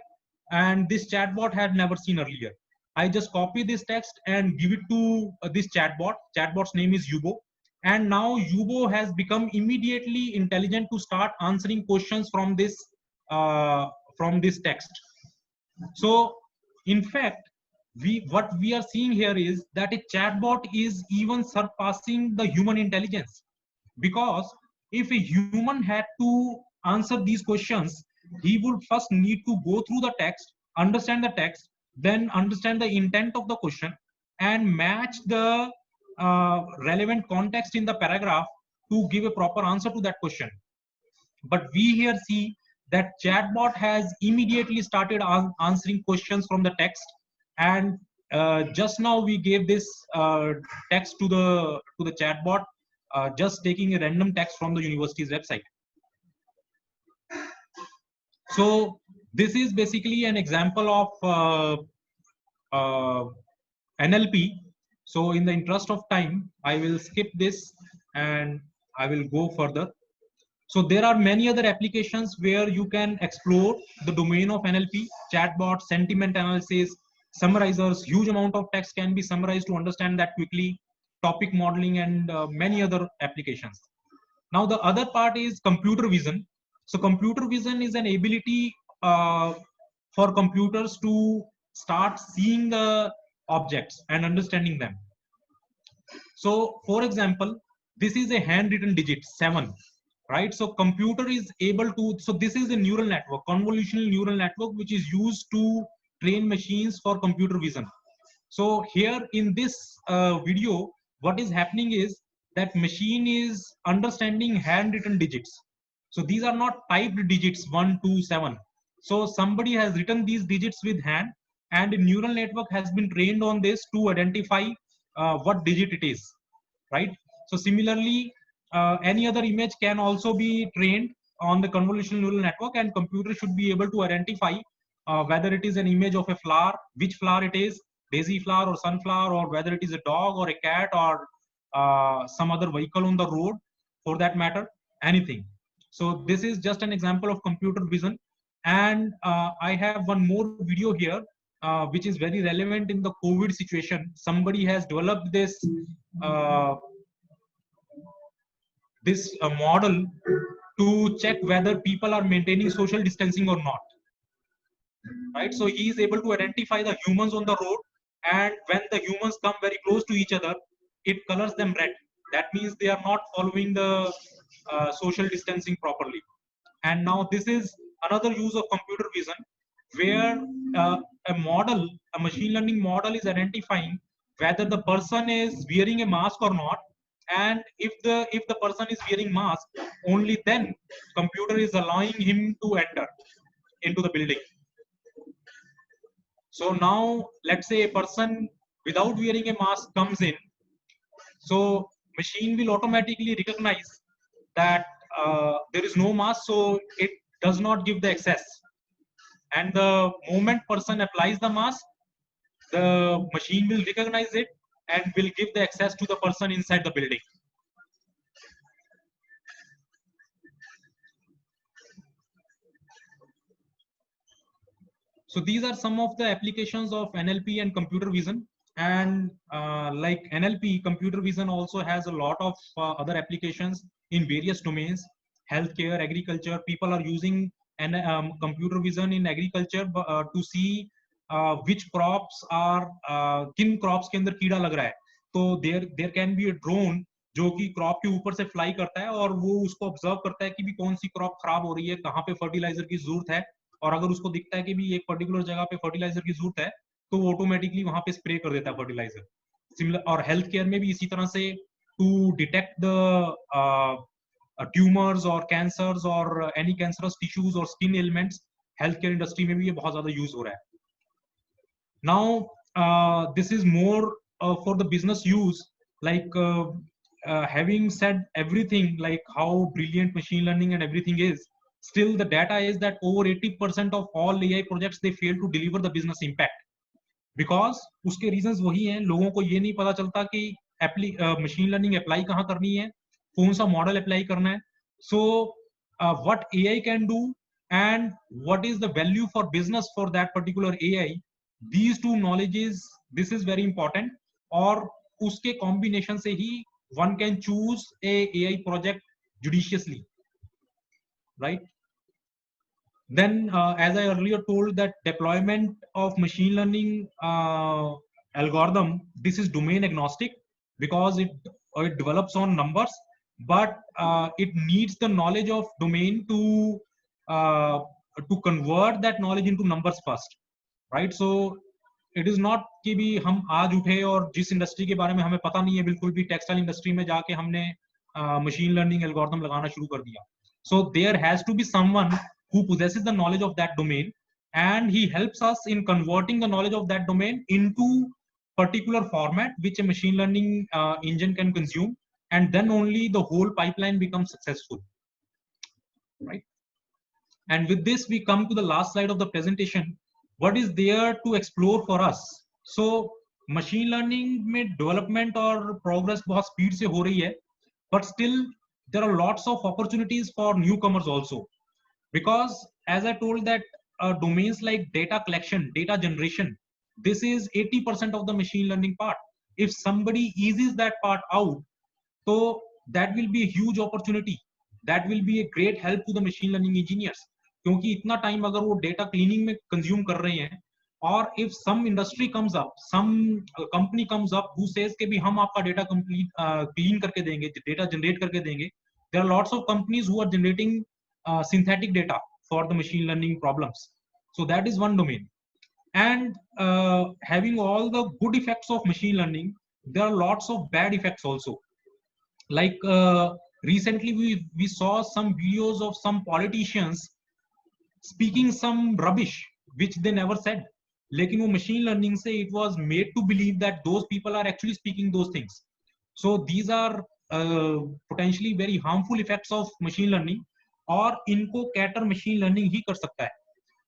and this chatbot had never seen earlier. I just copy this text and give it to this chatbot. Chatbot's name is Yubo. And now Yubo has become immediately intelligent to start answering questions from this text. So in fact, what we are seeing here is that a chatbot is even surpassing the human intelligence, because if a human had to answer these questions, he would first need to go through the text, understand the text, then understand the intent of the question, and match the relevant context in the paragraph to give a proper answer to that question. But we here see that chatbot has immediately started answering questions from the text, and just now we gave this text to the chatbot, just taking a random text from the university's website. So this is basically an example of NLP. So in the interest of time, I will skip this and I will go further. So there are many other applications where you can explore the domain of NLP, chatbot, sentiment analysis, summarizers. Huge amount of text can be summarized to understand that quickly, topic modeling, and many other applications. Now the other part is computer vision. So computer vision is an ability for computers to start seeing the objects and understanding them. So for example, this is a handwritten digit 7, right? So computer is able to, so this is a neural network, convolutional neural network, which is used to train machines for computer vision. So here in this video, what is happening is that machine is understanding handwritten digits. So these are not typed digits 1, 2, 7. So somebody has written these digits with hand, and a neural network has been trained on this to identify what digit it is, right? So similarly, any other image can also be trained on the convolutional neural network, and computer should be able to identify whether it is an image of a flower, which flower it is, daisy flower or sunflower, or whether it is a dog or a cat or some other vehicle on the road, for that matter, anything. So this is just an example of computer vision. And I have one more video here, which is very relevant in the COVID situation. Somebody has developed this this model to check whether people are maintaining social distancing or not, right? So he is able to identify the humans on the road, and when the humans come very close to each other, it colors them red. That means they are not following the social distancing properly. And now this is another use of computer vision, where a machine learning model is identifying whether the person is wearing a mask or not. And if the person is wearing mask, only then computer is allowing him to enter into the building. So now let's say a person without wearing a mask comes in, so machine will automatically recognize that there is no mask, so it does not give the access. And the moment person applies the mask, the machine will recognize it and will give the access to the person inside the building. So these are some of the applications of NLP and computer vision. And like NLP, computer vision also has a lot of other applications in various domains. Healthcare, agriculture, people are using computer vision in agriculture to see which crops are किन crops के अंदर कीड़ा लग रहा है. तो there can be a drone जो कि क्रॉप के ऊपर से फ्लाई करता है और वो उसको ऑब्जर्व करता है कि भी कौन सी क्रॉप खराब हो रही है, कहाँ पे फर्टिलाइजर की जरूरत है, और अगर उसको दिखता है कि भी एक पर्टिकुलर जगह पे फर्टिलाइजर की जरूरत है तो वो ऑटोमेटिकली वहां पे स्प्रे कर देता है फर्टिलाइजर. सिमिलर और हेल्थ केयर में भी इसी तरह से टू डिटेक्ट द ट्यूमर्स और कैंसर्स और एनी कैंसरस टिश्यूज और skin elements, health care industry में भी ये बहुत ज्यादा यूज हो रहा है. Now this is more for the business use. Like having said everything, like how brilliant machine learning and everything is, still the data is that over 80% of all AI projects they fail to deliver the business impact, because उसके reasons वही हैं. लोगों को ये नहीं पता चलता कि machine learning apply कहाँ करनी है, कौन सा model apply करना है. So what AI can do and what is the value for business for that particular AI, these two knowledges, this is very important. और उसके combination से ही one can choose a AI project judiciously, right? Then as I earlier told, that deployment of machine learning algorithm, this is domain agnostic because it develops on numbers, but it needs the knowledge of domain to convert that knowledge into numbers first, right? So it is not कि भी हम आज उठे और जिस industry के बारे में हमें पता नहीं है बिल्कुल भी, टेक्सटाइल इंडस्ट्री में जाके हमने मशीन लर्निंग एल्गोरिथम लगाना शुरू कर दिया. So there has to be someone who possesses the knowledge of that domain, and he helps us in converting the knowledge of that domain into particular format which a machine learning engine can consume, and then only the whole pipeline becomes successful, right? And with this we come to the last slide of the presentation. What is there to explore for us? So machine learning में development और progress बहुत speed से हो रही है, but still there are lots of opportunities for newcomers also, because as I told that domains like data collection, data generation, this is 80% of the machine learning part. If somebody eases that part out, so that will be a huge opportunity, that will be a great help to the machine learning engineers. क्योंकि इतना time अगर वो data cleaning में consume कर रहे हैं, और if some industry comes up, some company comes up who says के भी हम आपका डेटा कंप्लीट क्लीन करके देंगे, डेटा जनरेट करके देंगे, there are lots of companies who are generating synthetic data for the machine learning problems. So that is one domain. And having all the good effects of machine learning, there are lots of bad effects also. Like recently we saw some videos of some politicians speaking some rubbish which they never said, लेकिन वो machine learning से it was made to believe that those people are actually speaking those things. So these are potentially very harmful effects of machine learning, और इनको cater machine learning ही कर सकता है.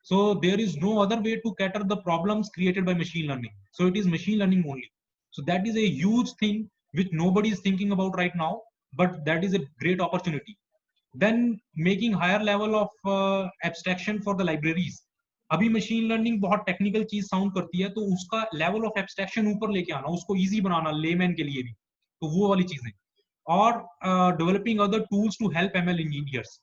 So there is no other way to cater the problems created by machine learning. So it is machine learning only. So that is a huge thing which nobody is thinking about right now, but that is a great opportunity. Then making higher level of abstraction for the libraries. अभी machine learning बहुत technical चीज sound करती है, तो उसका level of abstraction ऊपर लेके आना, उसको easy बनाना layman के लिए भी, तो वो वाली चीजें. or developing other tools to help ML engineers.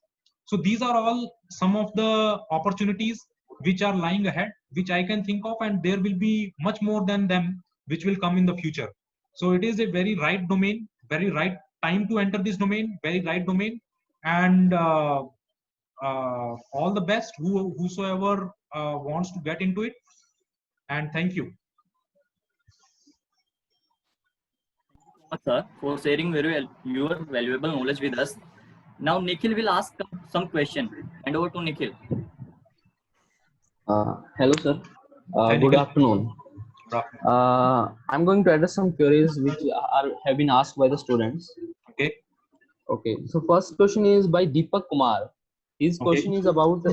So these are all some of the opportunities which are lying ahead, which I can think of, and there will be much more than them which will come in the future. So it is a very right domain, very right time to enter this domain, very right domain, and all the best whosoever wants to get into it. And thank you. Sir, for sharing your valuable knowledge with us. Now Nikhil will ask some question. Hand over to Nikhil. Hello, sir. Hi, Good Nikhil. afternoon. Good afternoon. I'm going to address some queries which have been asked by the students. Okay. Okay. So first question is by Deepak Kumar. His Okay. question is about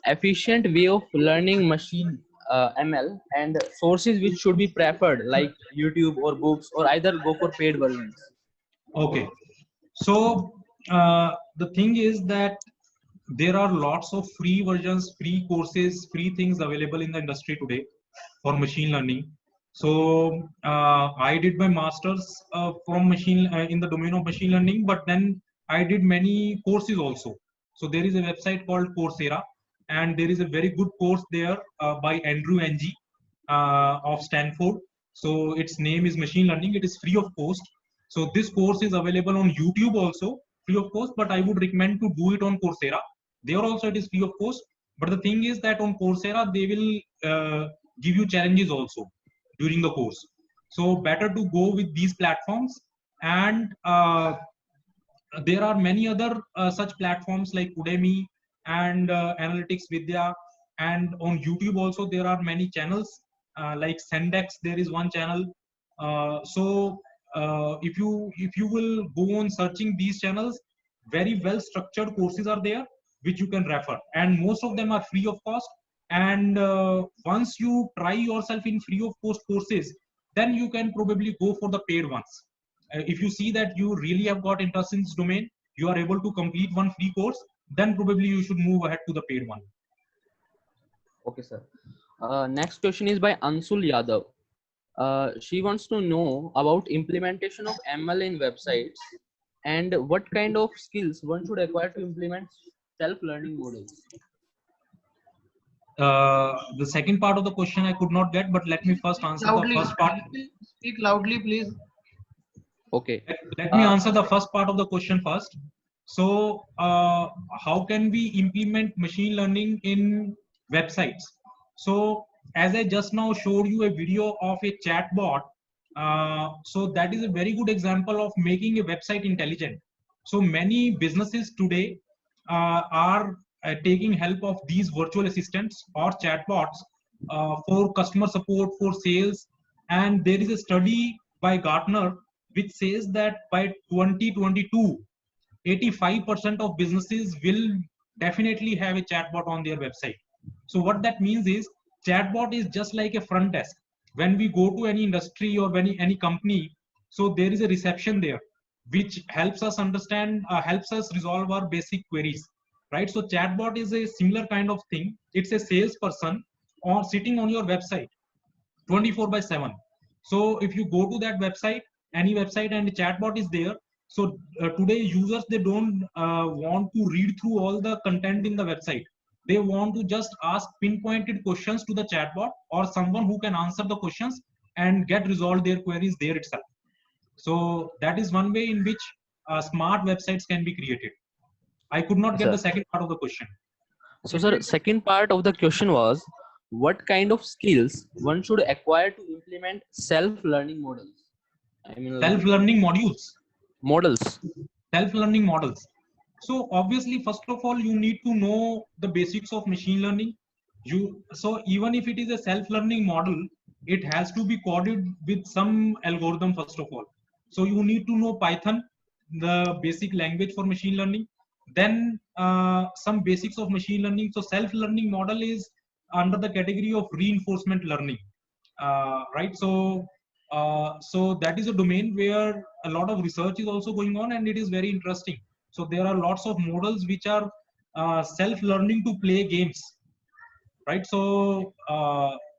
efficient way of learning machine ML and sources which should be preferred, like YouTube or books, or either go for paid versions. Okay. So the thing is that there are lots of free versions, free courses, free things available in the industry today for machine learning. So I did my master's from in the domain of machine learning, but then I did many courses also. So there is a website called Coursera, and there is a very good course there by Andrew Ng of Stanford. So its name is Machine Learning. It is free of cost. So this course is available on YouTube also, free of cost, but I would recommend to do it on Coursera. There also it is free of cost, but the thing is that on Coursera they will give you challenges also during the course. So better to go with these platforms. And there are many other such platforms like Udemy and Analytics Vidya, and on YouTube also there are many channels like Sendex. There is one channel. If you will go on searching these channels, very well structured courses are there which you can refer, and most of them are free of cost. And once you try yourself in free of cost courses, then you can probably go for the paid ones. If you see that you really have got interest in this domain, you are able to complete one free course, then probably you should move ahead to the paid one. Okay, sir. Next question is by Ansul Yadav. She wants to know about implementation of ML in websites and what kind of skills one should acquire to implement self-learning models. The second part of the question I could not get, but let me first answer Loudly. the first part. Speak loudly, please. Okay. Let me answer the first part of the question first. So how can we implement machine learning in websites? So as I just now showed you a video of a chatbot, so that is a very good example of making a website intelligent. So many businesses today are taking help of these virtual assistants or chatbots for customer support, for sales. And there is a study by Gartner which says that by 2022, 85% of businesses will definitely have a chatbot on their website. So what that means is chatbot is just like a front desk. When we go to any industry or any company, so there is a reception there which helps us understand, helps us resolve our basic queries, right? So chatbot is a similar kind of thing. It's a salesperson or sitting on your website 24/7. So if you go to that website, any website, and the chatbot is there, so today users, they don't want to read through all the content in the website. They want to just ask pinpointed questions to the chatbot or someone who can answer the questions and get resolved their queries there itself. So that is one way in which smart websites can be created. I could not get the second part of the question. So, sir, second part of the question was, what kind of skills one should acquire to implement self-learning models? I mean, Self-learning modules. Models. Self-learning models. So obviously, first of all, you need to know the basics of machine learning. So even if it is a self-learning model, it has to be coded with some algorithm first of all. So you need to know Python, the basic language for machine learning. Then some basics of machine learning. So self-learning model is under the category of reinforcement learning, right? So that is a domain where a lot of research is also going on, and it is very interesting. So there are lots of models which are self-learning to play games, right? So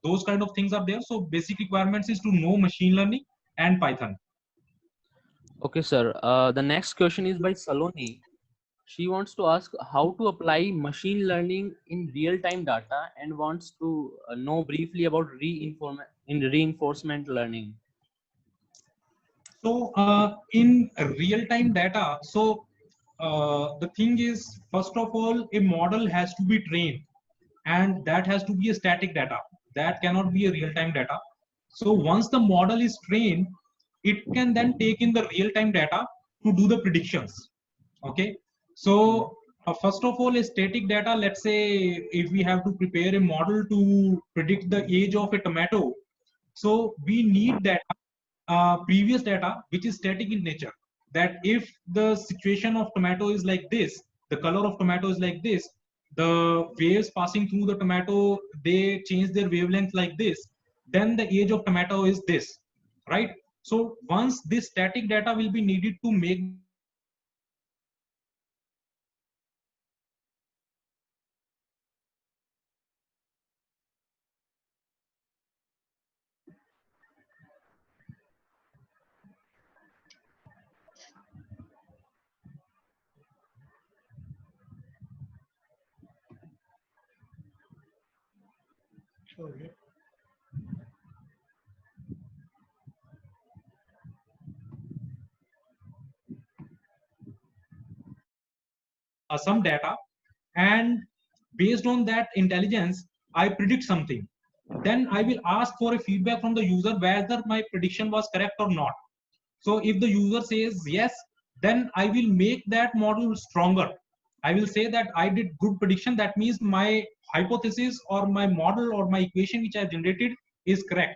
those kind of things are there. So basic requirements is to know machine learning and Python. Okay, sir. The next question is by Saloni. She wants to ask how to apply machine learning in real-time data and wants to know briefly about reinforcement learning. So in real-time data, so the thing is, first of all, a model has to be trained, and that has to be a static data. That cannot be a real-time data. So once the model is trained, it can then take in the real-time data to do the predictions. Okay. So first of all, a static data, let's say if we have to prepare a model to predict the age of a tomato, so we need data, previous data, which is static in nature. That if the situation of tomato is like this, the color of tomato is like this, the waves passing through the tomato, they change their wavelength like this, then the age of tomato is this, right? So once this static data will be needed to make Sorry. some data, and based on that intelligence I predict something, then I will ask for a feedback from the user whether my prediction was correct or not. So if the user says yes, then I will make that model stronger. I will say that I did good prediction, that means my hypothesis or my model or my equation which I have generated is correct.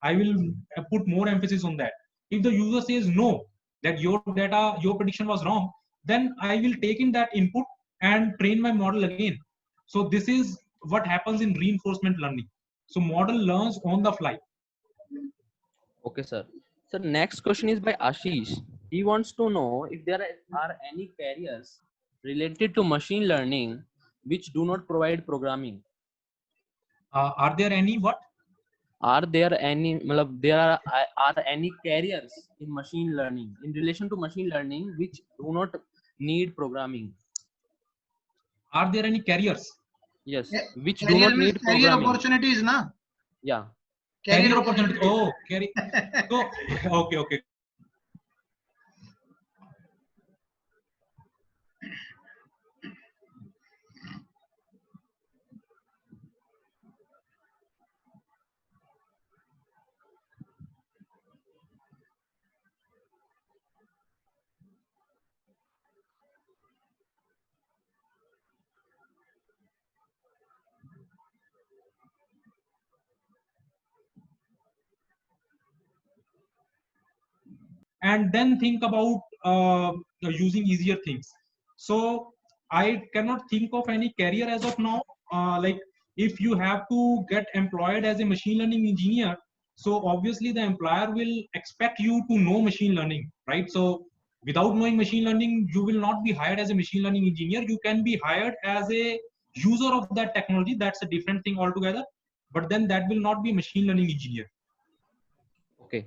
I will put more emphasis on that. If the user says no, that your data, your prediction was wrong, then I will take in that input and train my model again. So this is what happens in reinforcement learning. So model learns on the fly. Okay, sir. So next question is by Ashish. He wants to know if there are any careers related to machine learning which do not provide programming. Are there any what? Are there any, matlab, are any careers in machine learning in relation to machine learning which do not need programming? Are there any carriers? Yes, Yeah, which do career not means need career programming. opportunities, na? Yeah. Career Career opportunity. opportunities. Oh, carry. So, okay, okay. And then think about using easier things. So I cannot think of any career as of now. Like if you have to get employed as a machine learning engineer, so obviously the employer will expect you to know machine learning, right? So without knowing machine learning, you will not be hired as a machine learning engineer. You can be hired as a user of that technology. That's a different thing altogether. But then that will not be machine learning engineer. Okay.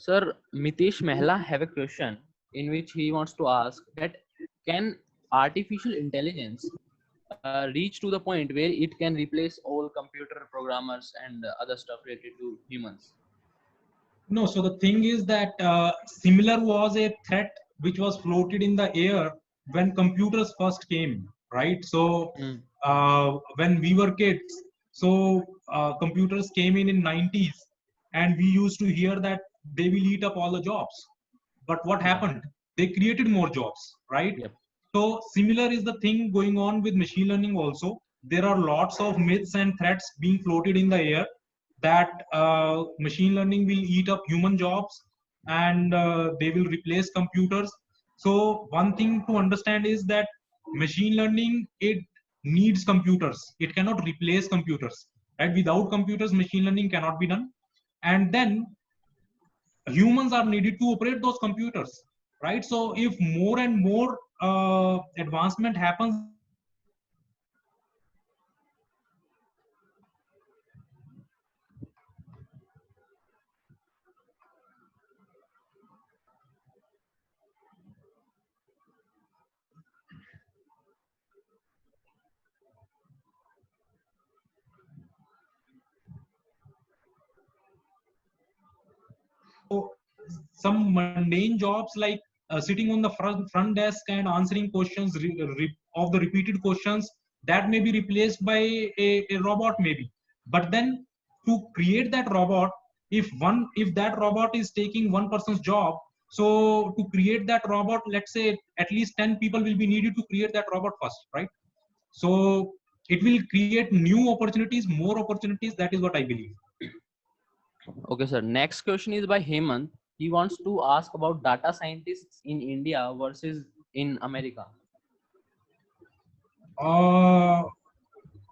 Sir, Mitesh Mehla have a question in which he wants to ask that can artificial intelligence reach to the point where it can replace all computer programmers and other stuff related to humans? No, so the thing is that similar was a threat which was floated in the air when computers first came, right? So Mm. when we were kids, so computers came in 90s, and we used to hear that they will eat up all the jobs. But what Yeah. happened? They created more jobs, right? Yep. So similar is the thing going on with machine learning also. There are lots of myths and threats being floated in the air that machine learning will eat up human jobs, and they will replace computers. So one thing to understand is that machine learning, it needs computers. It cannot replace computers, right? Without computers, machine learning cannot be done. And then humans are needed to operate those computers, right? So if more and more advancement happens, some mundane jobs like sitting on the front desk and answering questions of the repeated questions, that may be replaced by a robot maybe. But then to create that robot, if that robot is taking one person's job, so to create that robot, let's say at least 10 people will be needed to create that robot first, right? So it will create new opportunities, more opportunities. That is what I believe. Okay, sir. Next question is by Hemant. He wants to ask about data scientists in India versus in America.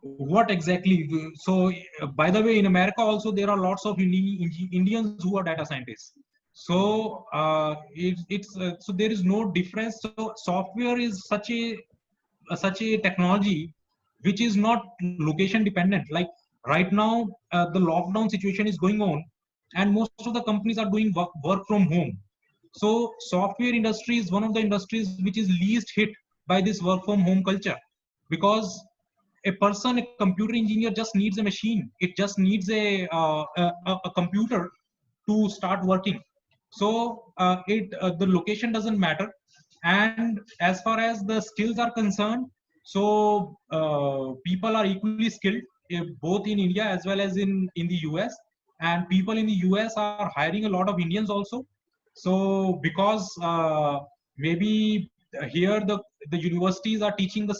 What exactly? So, by the way, in America also there are lots of Indians who are data scientists. So so there is no difference. So software is such a technology which is not location dependent. Like right now, the lockdown situation is going on, and most of the companies are doing work from home. So software industry is one of the industries which is least hit by this work from home culture, because a computer engineer just needs a machine. It just needs a computer to start working. So the location doesn't matter. And as far as the skills are concerned, so people are equally skilled, both in India as well as in the US. And people in the US are hiring a lot of Indians also. So because maybe here the universities are teaching the